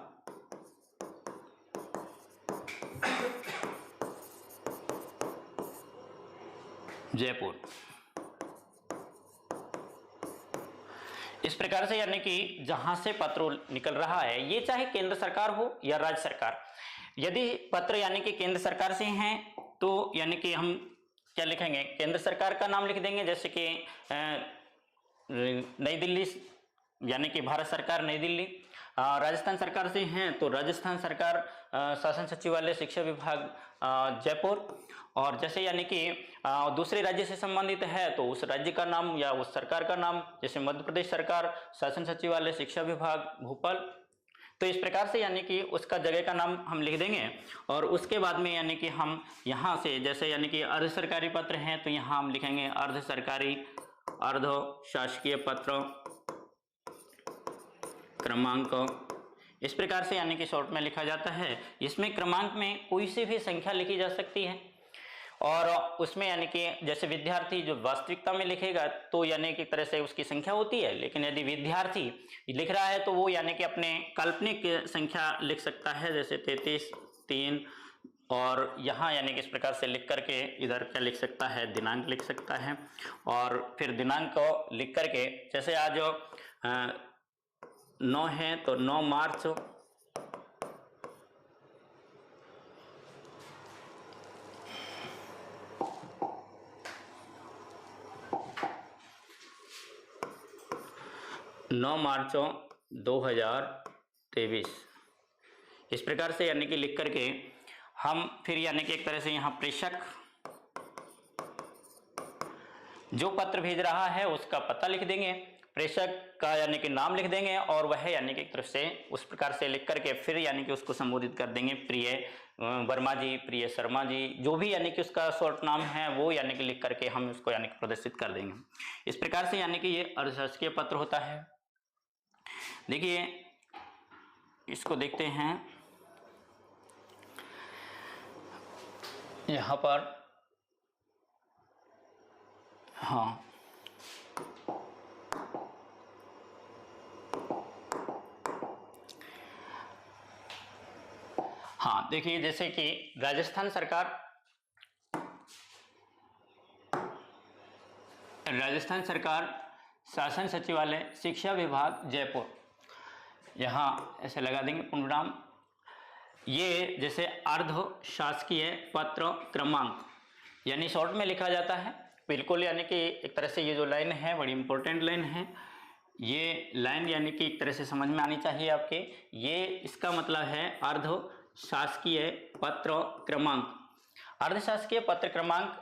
जयपुर। इस प्रकार से यानी कि जहां से पत्र निकल रहा है, ये चाहे केंद्र सरकार हो या राज्य सरकार। यदि पत्र यानी कि केंद्र सरकार से हैं तो यानी कि हम क्या लिखेंगे, केंद्र सरकार का नाम लिख देंगे, जैसे कि नई दिल्ली यानी कि भारत सरकार नई दिल्ली। राजस्थान सरकार से हैं तो राजस्थान सरकार, शासन सचिवालय, शिक्षा विभाग जयपुर। और जैसे यानी कि दूसरे राज्य से संबंधित है तो उस राज्य का नाम या उस सरकार का नाम, जैसे मध्य प्रदेश सरकार, शासन सचिवालय, शिक्षा विभाग भोपाल। तो इस प्रकार से यानी कि उसका जगह का नाम हम लिख देंगे। और उसके बाद में यानी कि हम यहाँ से, जैसे यानी कि अर्ध सरकारी पत्र हैं तो यहाँ हम लिखेंगे अर्ध सरकारी, अर्ध शासकीय पत्र क्रमांक। इस प्रकार से यानी कि शॉर्ट में लिखा जाता है। इसमें क्रमांक में कोई सी भी संख्या लिखी जा सकती है, और उसमें यानी कि जैसे विद्यार्थी जो वास्तविकता में लिखेगा तो यानी कि तरह से उसकी संख्या होती है, लेकिन यदि विद्यार्थी लिख रहा है तो वो यानी कि अपने काल्पनिक संख्या लिख सकता है, जैसे 33, 3। और यहाँ यानी कि इस प्रकार से लिख करके इधर क्या लिख सकता है, दिनांक लिख सकता है। और फिर दिनांक को लिख करके, जैसे आज 9 है तो 9 मार्च 2023। इस प्रकार से यानी कि लिख करके हम फिर यानी कि एक तरह से यहाँ प्रेषक जो पत्र भेज रहा है उसका पता लिख देंगे, प्रेषक का यानी कि नाम लिख देंगे, और वह यानी कि एक तरफ से उस प्रकार से लिख करके फिर यानी कि उसको संबोधित कर देंगे, प्रिय वर्मा जी, प्रिय शर्मा जी, जो भी यानी कि उसका शॉर्ट नाम है वो यानी कि लिख करके हम उसको यानी कि प्रदर्शित कर देंगे। इस प्रकार से यानी कि ये अर्धशासकीय पत्र होता है। देखिए इसको देखते हैं, यहाँ पर हाँ हाँ, देखिए जैसे कि राजस्थान सरकार शासन सचिवालय शिक्षा विभाग जयपुर, यहाँ ऐसे लगा देंगे पूर्णविराम। ये जैसे अर्ध शासकीय पत्र क्रमांक, यानी शॉर्ट में लिखा जाता है बिल्कुल, यानी कि एक तरह से ये जो लाइन है बड़ी इंपॉर्टेंट लाइन है। ये लाइन यानी कि एक तरह से समझ में आनी चाहिए आपके। ये इसका मतलब है अर्ध शासकीय पत्र क्रमांक। अर्ध शासकीय पत्र क्रमांक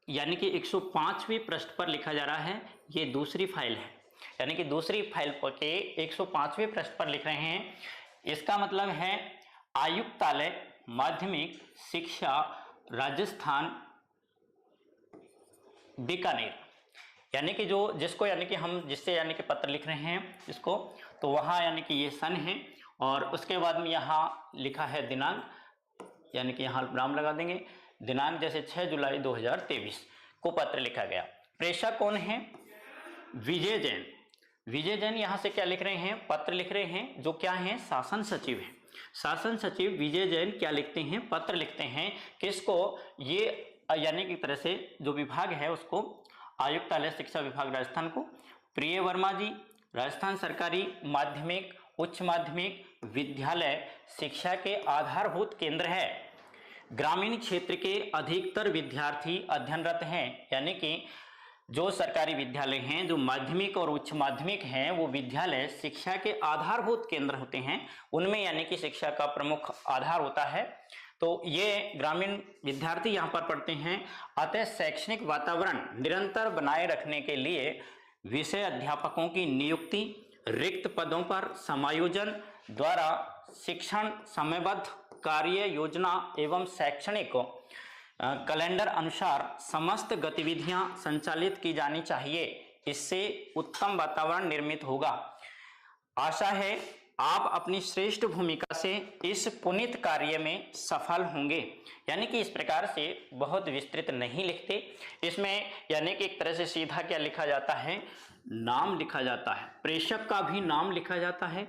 यानी कि 105वें पृष्ठ पर लिखा जा रहा है। ये दूसरी फाइल है, यानी कि दूसरी फाइल के 105वें पृष्ठ पर लिख रहे हैं। इसका मतलब है आयुक्तालय माध्यमिक शिक्षा राजस्थान बीकानेर, यानी कि जो जिसको यानी कि हम जिससे यानी कि पत्र लिख रहे हैं इसको, तो वहाँ यानी कि ये सन है और उसके बाद में यहाँ लिखा है दिनांक, यानी कि यहाँ विराम लगा देंगे। दिनांक जैसे 6 जुलाई 2023 को पत्र लिखा गया। प्रेषक कौन है? विजय जैन। विजय जैन यहाँ से क्या लिख रहे हैं? पत्र लिख रहे हैं, जो क्या है? शासन सचिव है। शासन सचिव विजय जैन क्या लिखते हैं? पत्र लिखते हैं। किसको? ये यानी कि तरह से जो विभाग है उसको, आयुक्तालय शिक्षा विभाग राजस्थान को। प्रिय वर्मा जी, राजस्थान सरकारी माध्यमिक उच्च माध्यमिक विद्यालय शिक्षा के आधारभूत केंद्र है। ग्रामीण क्षेत्र के अधिकतर विद्यार्थी अध्ययनरत हैं, यानी कि जो सरकारी विद्यालय हैं, जो माध्यमिक और उच्च माध्यमिक हैं, वो विद्यालय शिक्षा के आधारभूत केंद्र होते हैं। उनमें यानी कि शिक्षा का प्रमुख आधार होता है। तो ये ग्रामीण विद्यार्थी यहाँ पर पढ़ते हैं। अतः शैक्षणिक वातावरण निरंतर बनाए रखने के लिए विषय अध्यापकों की नियुक्ति, रिक्त पदों पर समायोजन द्वारा शिक्षण समयबद्ध कार्य योजना एवं शैक्षणिक कैलेंडर अनुसार समस्त गतिविधियां संचालित की जानी चाहिए। इससे उत्तम वातावरण निर्मित होगा। आशा है आप अपनी श्रेष्ठ भूमिका से इस पुनीत कार्य में सफल होंगे। यानी कि इस प्रकार से बहुत विस्तृत नहीं लिखते इसमें, यानी कि एक तरह से सीधा क्या लिखा जाता है? नाम लिखा जाता है। प्रेषक का भी नाम लिखा जाता है,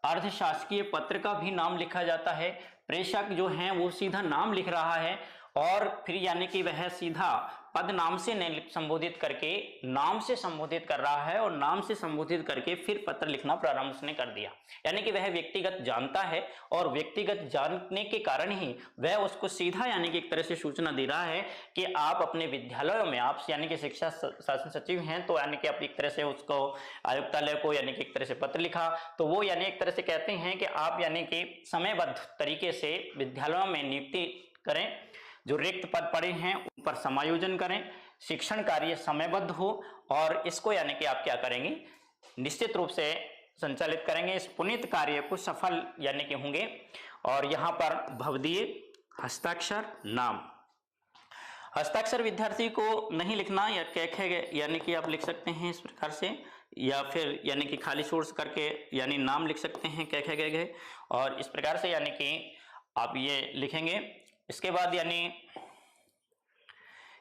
अर्धशासकीय पत्र का भी नाम लिखा जाता है। प्रेषक जो है वो सीधा नाम लिख रहा है और फिर यानी कि वह सीधा पद नाम से नहीं संबोधित करके नाम से संबोधित कर रहा है, और नाम से संबोधित करके फिर पत्र लिखना प्रारंभ उसने कर दिया। यानी कि वह व्यक्तिगत जानता है और व्यक्तिगत जानने के कारण ही वह उसको सीधा यानी कि एक तरह से सूचना दे रहा है कि आप अपने विद्यालयों में, आप यानी कि शिक्षा शासन सचिव हैं, तो यानी कि आप एक तरह से उसको आयुक्तालय को यानी कि एक तरह से पत्र लिखा, तो वो यानी एक तरह से कहते हैं कि आप यानी कि समयबद्ध तरीके से विद्यालयों में नियुक्ति करें, जो रिक्त पद पड़े हैं उन पर समायोजन करें, शिक्षण कार्य समयबद्ध हो, और इसको यानी कि आप क्या करेंगे? निश्चित रूप से संचालित करेंगे। इस पुनीत कार्य को सफल यानी कि होंगे। और यहाँ पर भवदीय हस्ताक्षर नाम, हस्ताक्षर विद्यार्थी को नहीं लिखना, या कैखे यानी कि आप लिख सकते हैं इस प्रकार से, या फिर यानी कि खाली सोर्स करके यानी नाम लिख सकते हैं कैखे गए, और इस प्रकार से यानी कि आप ये लिखेंगे। इसके बाद यानी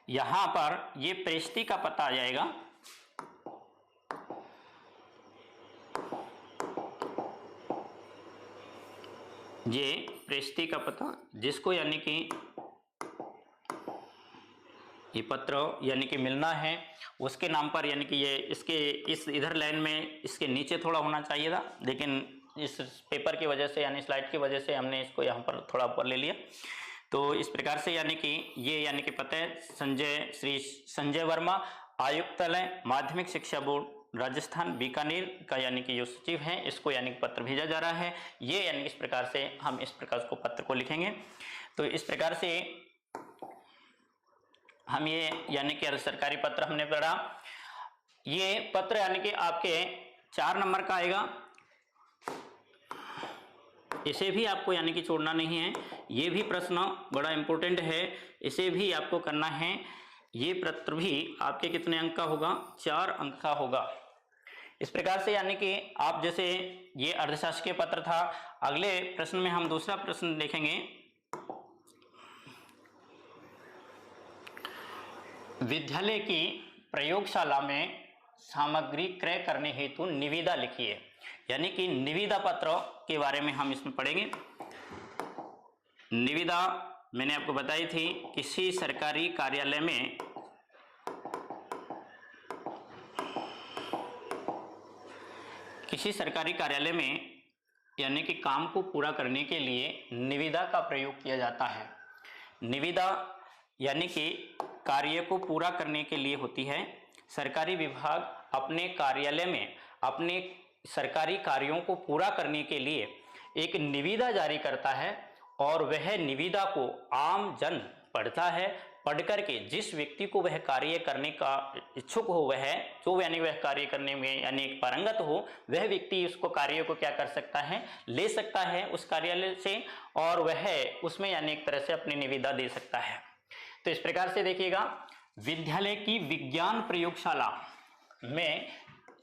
यहां पर ये प्रेषित का पता आ जाएगा। ये प्रेषित का पता, जिसको यानी कि ये पत्र यानी कि मिलना है, उसके नाम पर यानी कि ये इसके इस इधर लाइन में इसके नीचे थोड़ा होना चाहिए था, लेकिन इस पेपर की वजह से यानी स्लाइड की वजह से हमने इसको यहाँ पर थोड़ा ऊपर ले लिया। तो इस प्रकार से यानी कि ये यानी कि पता है श्री संजय वर्मा, आयुक्तालय माध्यमिक शिक्षा बोर्ड राजस्थान बीकानेर का यानी कि जो सचिव हैं, इसको यानी कि पत्र भेजा जा रहा है। ये यानी इस प्रकार से हम इस प्रकार को पत्र को लिखेंगे। तो इस प्रकार से हम ये यानी कि सरकारी पत्र हमने पढ़ा। ये पत्र यानी कि आपके 4 नंबर का आएगा, इसे भी आपको यानी कि छोड़ना नहीं है। ये भी प्रश्न बड़ा इंपॉर्टेंट है, इसे भी आपको करना है। ये पत्र भी आपके कितने अंक का होगा? 4 अंक का होगा। इस प्रकार से यानी कि आप जैसे ये अर्धशासकीय पत्र था, अगले प्रश्न में हम दूसरा प्रश्न देखेंगे। विद्यालय की प्रयोगशाला में सामग्री क्रय करने हेतु निविदा लिखिए। यानी कि निविदा पत्र के बारे में हम इसमें पढ़ेंगे। निविदा मैंने आपको बताई थी, किसी सरकारी कार्यालय में यानी कि काम को पूरा करने के लिए निविदा का प्रयोग किया जाता है। निविदा यानी कि कार्य को पूरा करने के लिए होती है। सरकारी विभाग अपने कार्यालय में अपने सरकारी कार्यों को पूरा करने के लिए एक निविदा जारी करता है और वह निविदा को आम जन पढ़ता है। पढ़ करके जिस व्यक्ति को वह कार्य करने का इच्छुक हो, वह कार्य करने में यानी पारंगत हो, वह व्यक्ति उसको कार्य को क्या कर सकता है, ले सकता है उस कार्यालय से, और वह उसमें यानी एक तरह से अपनी निविदा दे सकता है। तो इस प्रकार से देखिएगा, विद्यालय की विज्ञान प्रयोगशाला में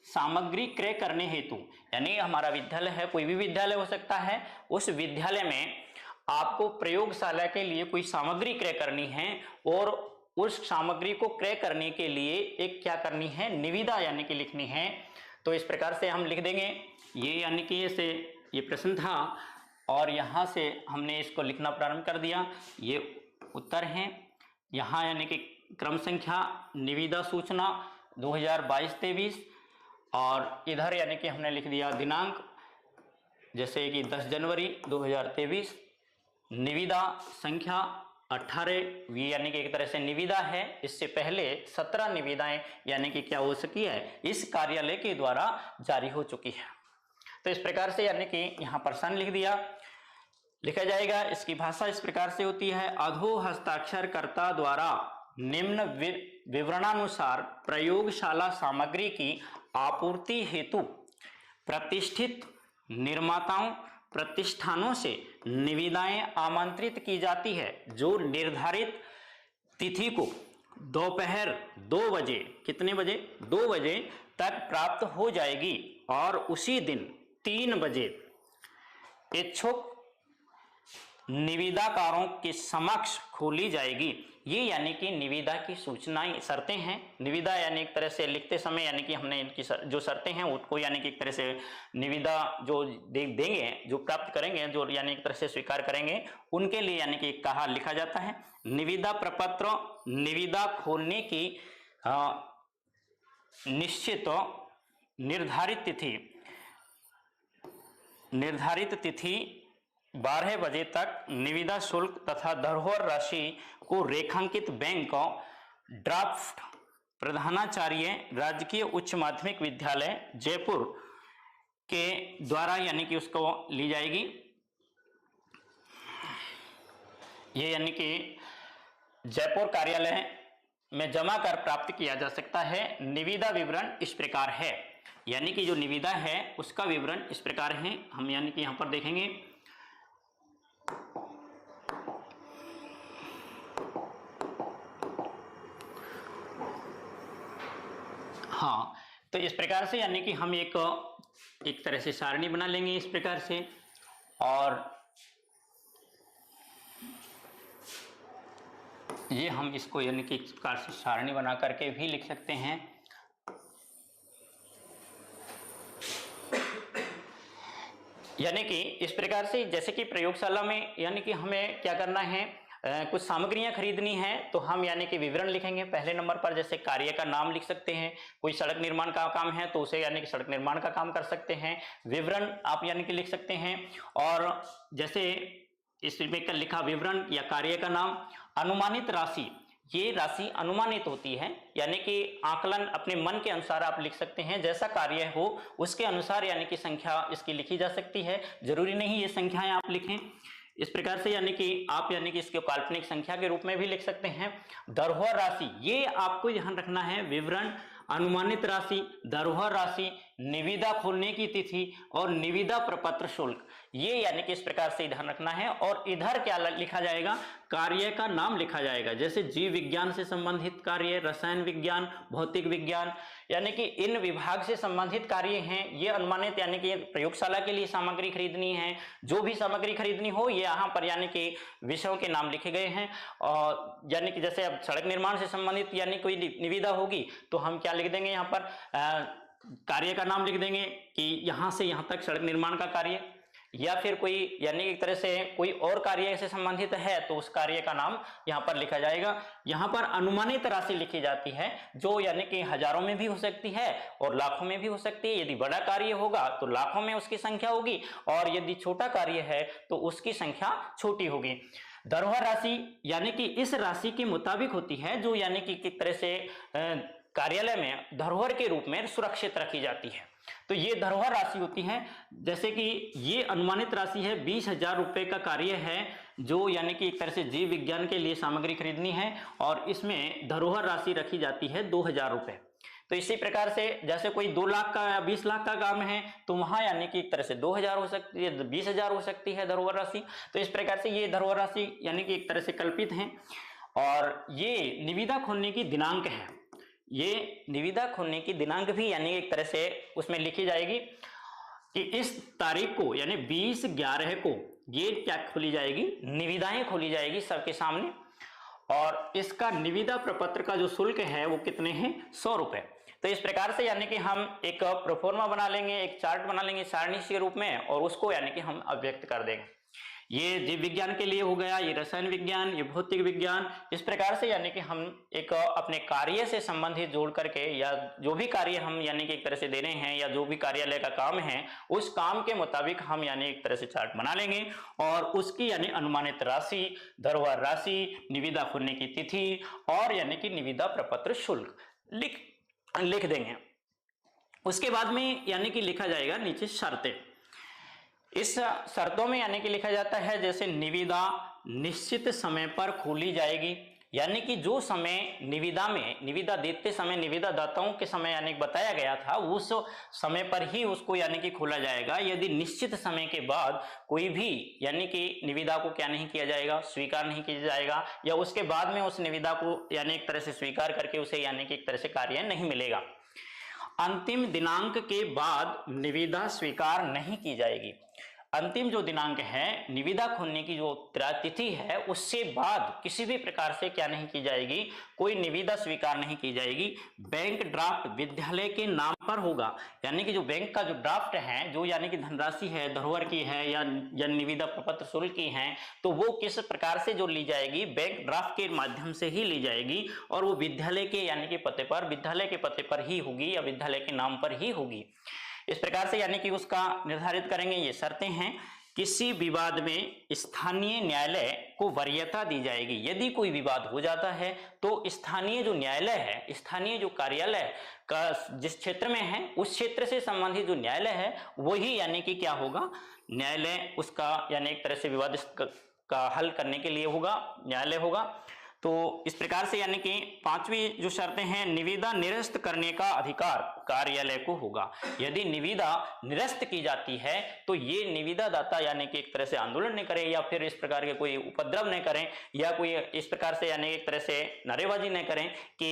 सामग्री क्रय करने हेतु, यानी हमारा विद्यालय है, कोई भी विद्यालय हो सकता है, उस विद्यालय में आपको प्रयोगशाला के लिए कोई सामग्री क्रय करनी है और उस सामग्री को क्रय करने के लिए एक क्या करनी है, निविदा यानी कि लिखनी है। तो इस प्रकार से हम लिख देंगे। ये यानी कि ये प्रश्न था और यहाँ से हमने इसको लिखना प्रारंभ कर दिया। ये उत्तर हैं। यहाँ यानी कि क्रम संख्या निविदा सूचना 2022-23 और इधर यानी कि हमने लिख दिया दिनांक, जैसे कि 10 जनवरी 2023। निविदा संख्या 18 यानी कि एक तरह से निविदा है। इससे पहले 17 निविदाएं यानी कि क्या हो सकी है, इस कार्यालय के द्वारा जारी हो चुकी है। तो इस प्रकार से यानी कि यहाँ प्रश्न लिख दिया, लिखा जाएगा। इसकी भाषा इस प्रकार से होती है, अधो हस्ताक्षरकर्ता द्वारा निम्न विवरणानुसार प्रयोगशाला सामग्री की आपूर्ति हेतु प्रतिष्ठित निर्माताओं प्रतिष्ठानों से निविदाएं आमंत्रित की जाती है, जो निर्धारित तिथि को दोपहर 2 बजे, कितने बजे, 2 बजे तक प्राप्त हो जाएगी और उसी दिन 3 बजे इच्छुक निविदाकारों के समक्ष खोली जाएगी। ये यानी कि निविदा की सूचनाएं, शर्तें हैं। निविदा यानी एक तरह से लिखते समय यानी कि हमने इनकी जो शर्तें हैं उसको यानी कि एक तरह से निविदा जो देंगे, जो प्राप्त करेंगे, जो यानी एक तरह से स्वीकार करेंगे, उनके लिए यानी कि कहा लिखा जाता है। निविदा प्रपत्र निविदा खोलने की निश्चित निर्धारित तिथि 12 बजे तक निविदा शुल्क तथा धरोहर राशि को रेखांकित बैंक ड्राफ्ट प्रधानाचार्य राजकीय उच्च माध्यमिक विद्यालय जयपुर के द्वारा यानी कि उसको ली जाएगी। ये यानी कि जयपुर कार्यालय में जमा कर प्राप्त किया जा सकता है। निविदा विवरण इस प्रकार है, यानी कि जो निविदा है उसका विवरण इस प्रकार है। हम यानी कि यहाँ पर देखेंगे, हाँ, तो इस प्रकार से यानी कि हम एक तरह से सारणी बना लेंगे इस प्रकार से, और ये हम इसको यानी कि इस प्रकार से सारणी बना करके भी लिख सकते हैं। यानी कि इस प्रकार से, जैसे कि प्रयोगशाला में यानी कि हमें क्या करना है, कुछ सामग्रियां खरीदनी है, तो हम यानी कि विवरण लिखेंगे पहले नंबर पर। जैसे कार्य का नाम लिख सकते हैं, कोई सड़क निर्माण का काम है तो उसे यानी कि सड़क निर्माण का काम कर सकते हैं, विवरण आप यानी कि लिख सकते हैं। और जैसे इसमें लिखा विवरण या कार्य का नाम, अनुमानित राशि, ये राशि अनुमानित होती है, यानी कि आकलन अपने मन के अनुसार आप लिख सकते हैं, जैसा कार्य हो उसके अनुसार यानी कि संख्या इसकी लिखी जा सकती है, जरूरी नहीं ये संख्याएं आप लिखें। इस प्रकार से यानी कि आप यानी कि इसके काल्पनिक संख्या के रूप में भी लिख सकते हैं। धरोहर राशि, ये आपको ध्यान रखना है, विवरण, अनुमानित राशि, धरोहर राशि, निविदा खोलने की तिथि और निविदा प्रपत्र शुल्क, ये यानी कि इस प्रकार से ध्यान रखना है। और इधर क्या लिखा जाएगा, कार्य का नाम लिखा जाएगा, जैसे जीव विज्ञान से संबंधित कार्य, रसायन विज्ञान, भौतिक विज्ञान, यानी कि इन विभाग से संबंधित कार्य हैं ये अनुमानित, यानी कि प्रयोगशाला के लिए सामग्री खरीदनी है, जो भी सामग्री खरीदनी हो ये यहाँ पर यानी कि विषयों के नाम लिखे गए हैं। और यानी कि जैसे अब सड़क निर्माण से संबंधित यानी कोई निविदा होगी तो हम क्या लिख देंगे, यहाँ पर कार्य का नाम लिख देंगे कि यहाँ से यहाँ तक सड़क निर्माण का कार्य, या फिर कोई यानी एक तरह से कोई और कार्य से संबंधित है तो उस कार्य का नाम यहाँ पर लिखा जाएगा। यहाँ पर अनुमानित राशि लिखी जाती है जो यानी कि हजारों में भी हो सकती है और लाखों में भी हो सकती है। यदि बड़ा कार्य होगा तो लाखों में उसकी संख्या होगी और यदि छोटा कार्य है तो उसकी संख्या छोटी होगी। धरोहर राशि यानी कि इस राशि के मुताबिक होती है जो यानी कि किस तरह से कार्यालय में धरोहर के रूप में सुरक्षित रखी जाती है। तो ये धरोहर राशि होती है, जैसे कि ये अनुमानित राशि है 20,000 रुपए का कार्य है जो यानी कि एक तरह से जीव विज्ञान के लिए सामग्री खरीदनी है और इसमें धरोहर राशि रखी जाती है 2,000 रुपए। तो इसी प्रकार से जैसे कोई 2 लाख का या 20 लाख का काम है तो वहां यानी कि एक तरह से 2,000 हो सकती है, 20,000 हो सकती है धरोहर राशि। तो इस प्रकार से ये धरोहर राशि यानी कि एक तरह से कल्पित है। और ये निविदा खोलने की दिनांक है, ये निविदा खोलने की दिनांक भी यानी एक तरह से उसमें लिखी जाएगी कि इस तारीख को यानी 20/11 को ये क्या खोली जाएगी, निविदाएं खोली जाएगी सबके सामने। और इसका निविदा प्रपत्र का जो शुल्क है वो कितने हैं, 100 रुपए। तो इस प्रकार से यानी कि हम एक प्रोफॉर्मा बना लेंगे, एक चार्ट बना लेंगे सारणी के रूप में और उसको यानी कि हम अभिव्यक्त कर देंगे। ये जीव विज्ञान के लिए हो गया, ये रसायन विज्ञान, ये भौतिक विज्ञान। इस प्रकार से यानी कि हम एक अपने कार्य से संबंधित जोड़ करके या जो भी कार्य हम यानी कि एक तरह से दे रहे हैं या जो भी कार्यालय का काम है उस काम के मुताबिक हम यानी एक तरह से चार्ट बना लेंगे और उसकी यानी अनुमानित राशि, धरोहर राशि, निविदा खोलने की तिथि और यानी कि निविदा प्रपत्र शुल्क लिख देंगे। उसके बाद में यानी कि लिखा जाएगा नीचे शर्तें। इस शर्तों में यानी कि लिखा जाता है जैसे निविदा निश्चित समय पर खोली जाएगी, यानी कि जो समय निविदा में निविदा देते समय निविदा दाताओं के समय यानी बताया गया था उस समय पर ही उसको यानी कि खोला जाएगा। यदि निश्चित समय के बाद कोई भी यानी कि निविदा को क्या नहीं किया जाएगा, स्वीकार नहीं किया जाएगा, या उसके बाद में उस निविदा को यानी एक तरह से स्वीकार करके उसे यानी कि एक तरह से कार्य नहीं मिलेगा। अंतिम दिनांक के बाद निविदा स्वीकार नहीं की जाएगी। अंतिम जो दिनांक है निविदा खोलने की जो तिथि है उससे बाद किसी भी प्रकार से क्या नहीं की जाएगी, कोई निविदा स्वीकार नहीं की जाएगी। बैंक ड्राफ्ट विद्यालय के नाम पर होगा, यानी कि जो बैंक का जो ड्राफ्ट है जो यानी कि धनराशि है धरोहर की है या निविदा प्रपत्र शुल्क की है तो वो किस प्रकार से जो ली जाएगी, बैंक ड्राफ्ट के माध्यम से ही ली जाएगी और वो विद्यालय के यानी कि पते पर, विद्यालय के पते पर ही होगी या विद्यालय के नाम पर ही होगी। इस प्रकार से यानी कि उसका निर्धारित करेंगे। ये शर्तें हैं। किसी विवाद में स्थानीय न्यायालय को वरीयता दी जाएगी। यदि कोई विवाद हो जाता है तो स्थानीय जो न्यायालय है, स्थानीय जो कार्यालय का जिस क्षेत्र में है उस क्षेत्र से संबंधित जो न्यायालय है वही यानी कि क्या होगा, न्यायालय उसका यानी एक तरह से विवाद का हल करने के लिए होगा, न्यायालय होगा। तो इस प्रकार से यानी कि 5वीं जो शर्तें हैं, निविदा निरस्त करने का अधिकार कार्यालय को होगा। यदि निविदा निरस्त की जाती है तो ये निविदा दाता यानी कि एक तरह से आंदोलन न करें या फिर इस प्रकार के कोई उपद्रव न करें या कोई इस प्रकार से यानी एक तरह से नारेबाजी न करें कि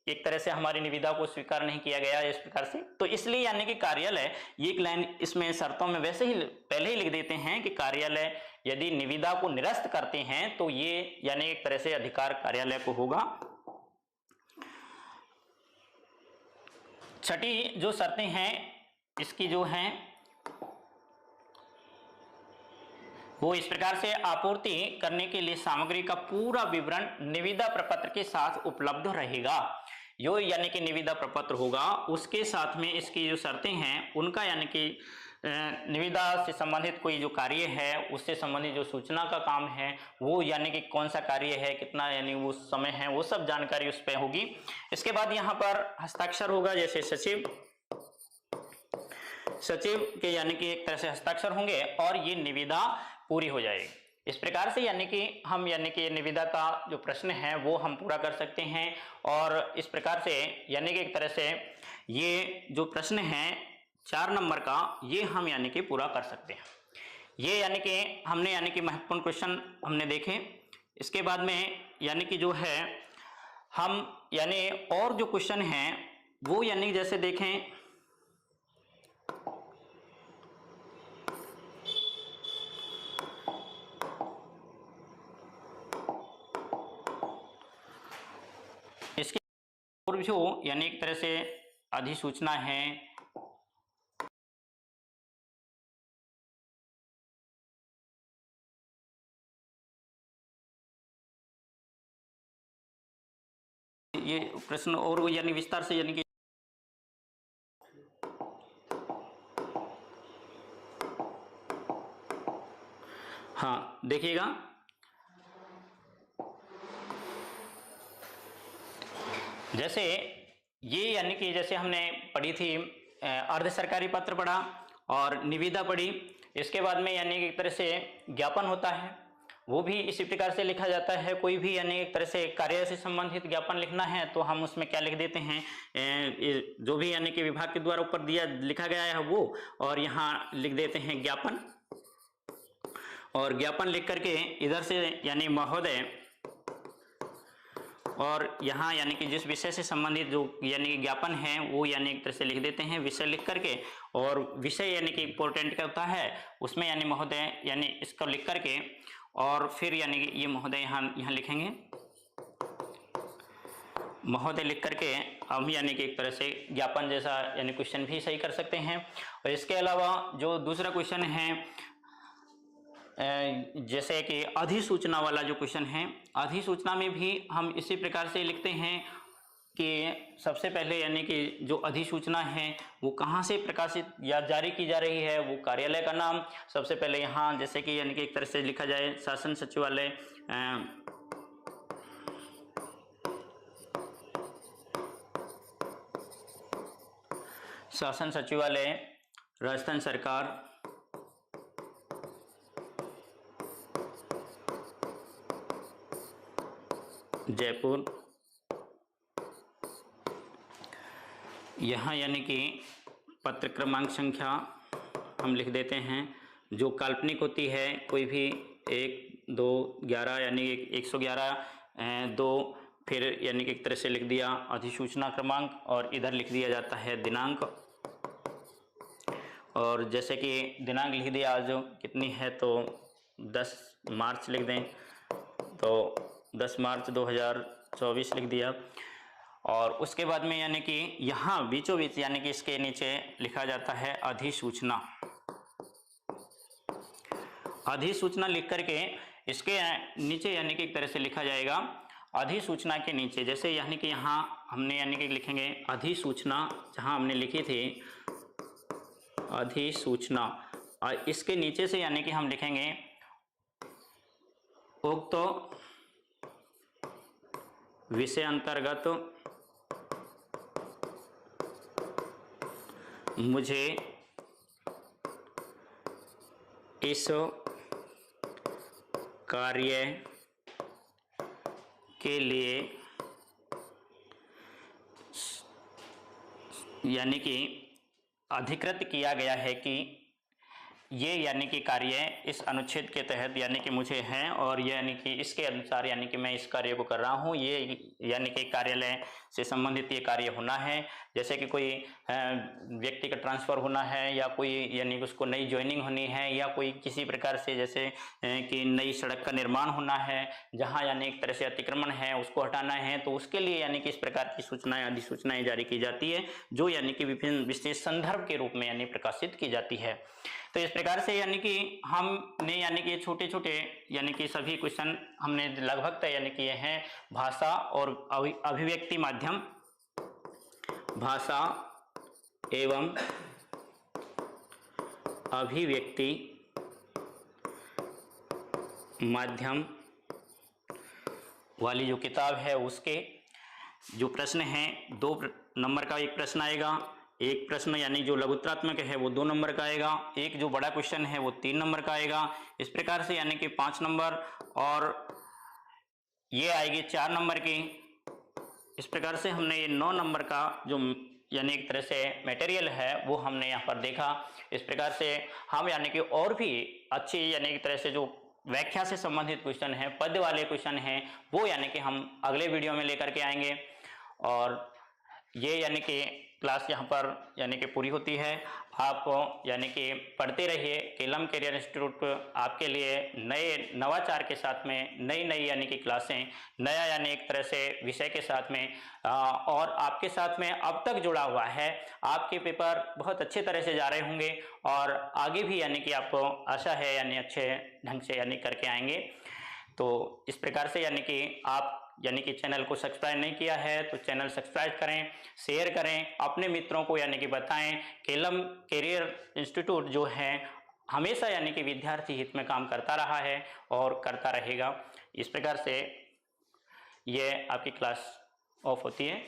एक तरह से हमारी निविदा को स्वीकार नहीं किया गया इस प्रकार से। तो इसलिए यानी कि कार्यालय, ये एक लाइन इसमें शर्तों में वैसे ही पहले ही लिख देते हैं कि कार्यालय यदि निविदा को निरस्त करते हैं तो ये यानी एक तरह से अधिकार कार्यालय को होगा। छठी जो शर्तें हैं इसकी जो हैं वो इस प्रकार से, आपूर्ति करने के लिए सामग्री का पूरा विवरण निविदा प्रपत्र के साथ उपलब्ध रहेगा। यो यानी कि निविदा प्रपत्र होगा, उसके साथ में इसकी जो शर्तें हैं उनका यानी कि निविदा से संबंधित कोई जो कार्य है उससे संबंधित जो सूचना का काम है वो यानी कि कौन सा कार्य है, कितना यानी वो समय है, वो सब जानकारी उस पर होगी। इसके बाद यहाँ पर हस्ताक्षर होगा, जैसे सचिव के यानी कि एक तरह से हस्ताक्षर होंगे और ये निविदा पूरी हो जाएगी। इस प्रकार से यानी कि हम यानी कि निविदा का जो प्रश्न है वो हम पूरा कर सकते हैं। और इस प्रकार से यानी कि एक तरह से ये जो प्रश्न है 4 नंबर का ये हम यानी कि पूरा कर सकते हैं। ये यानी कि हमने यानी कि महत्वपूर्ण क्वेश्चन हमने देखे। इसके बाद में यानी कि जो है हम यानी और जो क्वेश्चन हैं वो यानी जैसे देखें इसके और जो यानी एक तरह से अधिसूचना है, ये प्रश्न और यानी विस्तार से यानी कि हाँ देखिएगा, जैसे ये यानी कि जैसे हमने पढ़ी थी अर्ध सरकारी पत्र पढ़ा और निविदा पढ़ी। इसके बाद में यानी कि एक तरह से ज्ञापन होता है, वो भी इसी प्रकार से लिखा जाता है। कोई भी यानी एक तरह से कार्य से संबंधित ज्ञापन लिखना है तो हम उसमें क्या लिख देते हैं, जो भी यानी कि विभाग के द्वारा ऊपर दिया लिखा गया है वो, और यहाँ लिख देते हैं ज्ञापन। और ज्ञापन लिख करके इधर से यानी महोदय, और यहाँ यानी कि जिस विषय से संबंधित जो यानी कि ज्ञापन है वो यानी एक तरह से लिख देते हैं विषय लिख करके। और विषय यानी कि इम्पोर्टेंट क्या होता है उसमें यानी महोदय यानी इसको लिख करके, और फिर यानी कि ये महोदय यहाँ लिखेंगे, महोदय लिख करके हम यानी कि एक तरह से ज्ञापन जैसा यानी क्वेश्चन भी सही कर सकते हैं। और इसके अलावा जो दूसरा क्वेश्चन है जैसे कि अधिसूचना वाला जो क्वेश्चन है, अधिसूचना में भी हम इसी प्रकार से लिखते हैं कि सबसे पहले यानी कि जो अधिसूचना है वो कहाँ से प्रकाशित या जारी की जा रही है, वो कार्यालय का नाम सबसे पहले यहाँ जैसे कि यानी कि एक तरह से लिखा जाए शासन सचिवालय, शासन सचिवालय राजस्थान सरकार, जयपुर। यहाँ यानी कि पत्र क्रमांक संख्या हम लिख देते हैं जो काल्पनिक होती है, कोई भी 1, 2, 11 यानी 111 2, फिर यानी कि एक तरह से लिख दिया अधिसूचना क्रमांक, और इधर लिख दिया जाता है दिनांक। और जैसे कि दिनांक लिख दिया आज कितनी है तो 10 मार्च लिख दें, तो 10 मार्च 2024 लिख दिया। और उसके बाद में यानी कि यहाँ बीचों बीच यानी कि इसके नीचे लिखा जाता है अधिसूचना। अधिसूचना लिख करके इसके नीचे यानी कि एक तरह से लिखा जाएगा अधिसूचना के नीचे, जैसे यानी कि यहाँ हमने यानी कि लिखेंगे अधिसूचना, जहाँ हमने लिखी थी अधिसूचना, और इसके नीचे से यानी कि हम लिखेंगे उक्त विषय अंतर्गत मुझे इस कार्य के लिए यानी कि अधिकृत किया गया है कि ये यानी कि कार्य इस अनुच्छेद के तहत यानी कि मुझे है, और ये यानी कि इसके अनुसार यानी कि मैं इस कार्य को कर रहा हूँ, ये यानी कि कार्यालय से संबंधित ये कार्य होना है। जैसे कि कोई व्यक्ति का ट्रांसफ़र होना है, या कोई यानी कि उसको नई ज्वाइनिंग होनी है, या कोई किसी प्रकार से जैसे कि नई सड़क का निर्माण होना है, जहाँ यानी एक तरह से अतिक्रमण है उसको हटाना है, तो उसके लिए यानी कि इस प्रकार की सूचनाएं अधिसूचनाएं जारी की जाती है, जो यानी कि विभिन्न विशेष संदर्भ के रूप में यानी प्रकाशित की जाती है। तो इस प्रकार से यानी कि हमने यानी कि छोटे छोटे यानी कि सभी क्वेश्चन हमने लगभग तय यानी किए हैं। भाषा और अभिव्यक्ति माध्यम, भाषा एवं अभिव्यक्ति माध्यम वाली जो किताब है उसके जो प्रश्न हैं 2 नंबर का एक प्रश्न आएगा, एक प्रश्न यानी जो लघुत्तरात्मक है वो 2 नंबर का आएगा, एक जो बड़ा क्वेश्चन है वो 3 नंबर का आएगा। इस प्रकार से यानी कि 5 नंबर, और ये आएगी 4 नंबर की। इस प्रकार से हमने ये 9 नंबर का जो यानी एक तरह से मटेरियल है वो हमने यहाँ पर देखा। इस प्रकार से हम यानी कि और भी अच्छी यानी एक तरह से जो व्याख्या से संबंधित क्वेश्चन है, पद वाले क्वेश्चन हैं, वो यानी कि हम अगले वीडियो में लेकर के आएंगे। और ये यानी कि क्लास यहाँ पर यानी कि पूरी होती है। आप यानी कि पढ़ते रहिए। केलम करियर इंस्टीट्यूट आपके लिए नए नवाचार के साथ में नई नई यानी कि क्लासें, नया यानी एक तरह से विषय के साथ में और आपके साथ में अब तक जुड़ा हुआ है। आपके पेपर बहुत अच्छे तरह से जा रहे होंगे और आगे भी यानी कि आपको आशा है यानी अच्छे ढंग से यानी करके आएंगे। तो इस प्रकार से यानी कि आप यानी कि चैनल को सब्सक्राइब नहीं किया है तो चैनल सब्सक्राइब करें, शेयर करें, अपने मित्रों को यानी कि बताएं। केलम करियर इंस्टीट्यूट जो है हमेशा यानी कि विद्यार्थी हित में काम करता रहा है और करता रहेगा। इस प्रकार से ये आपकी क्लास ऑफ होती है।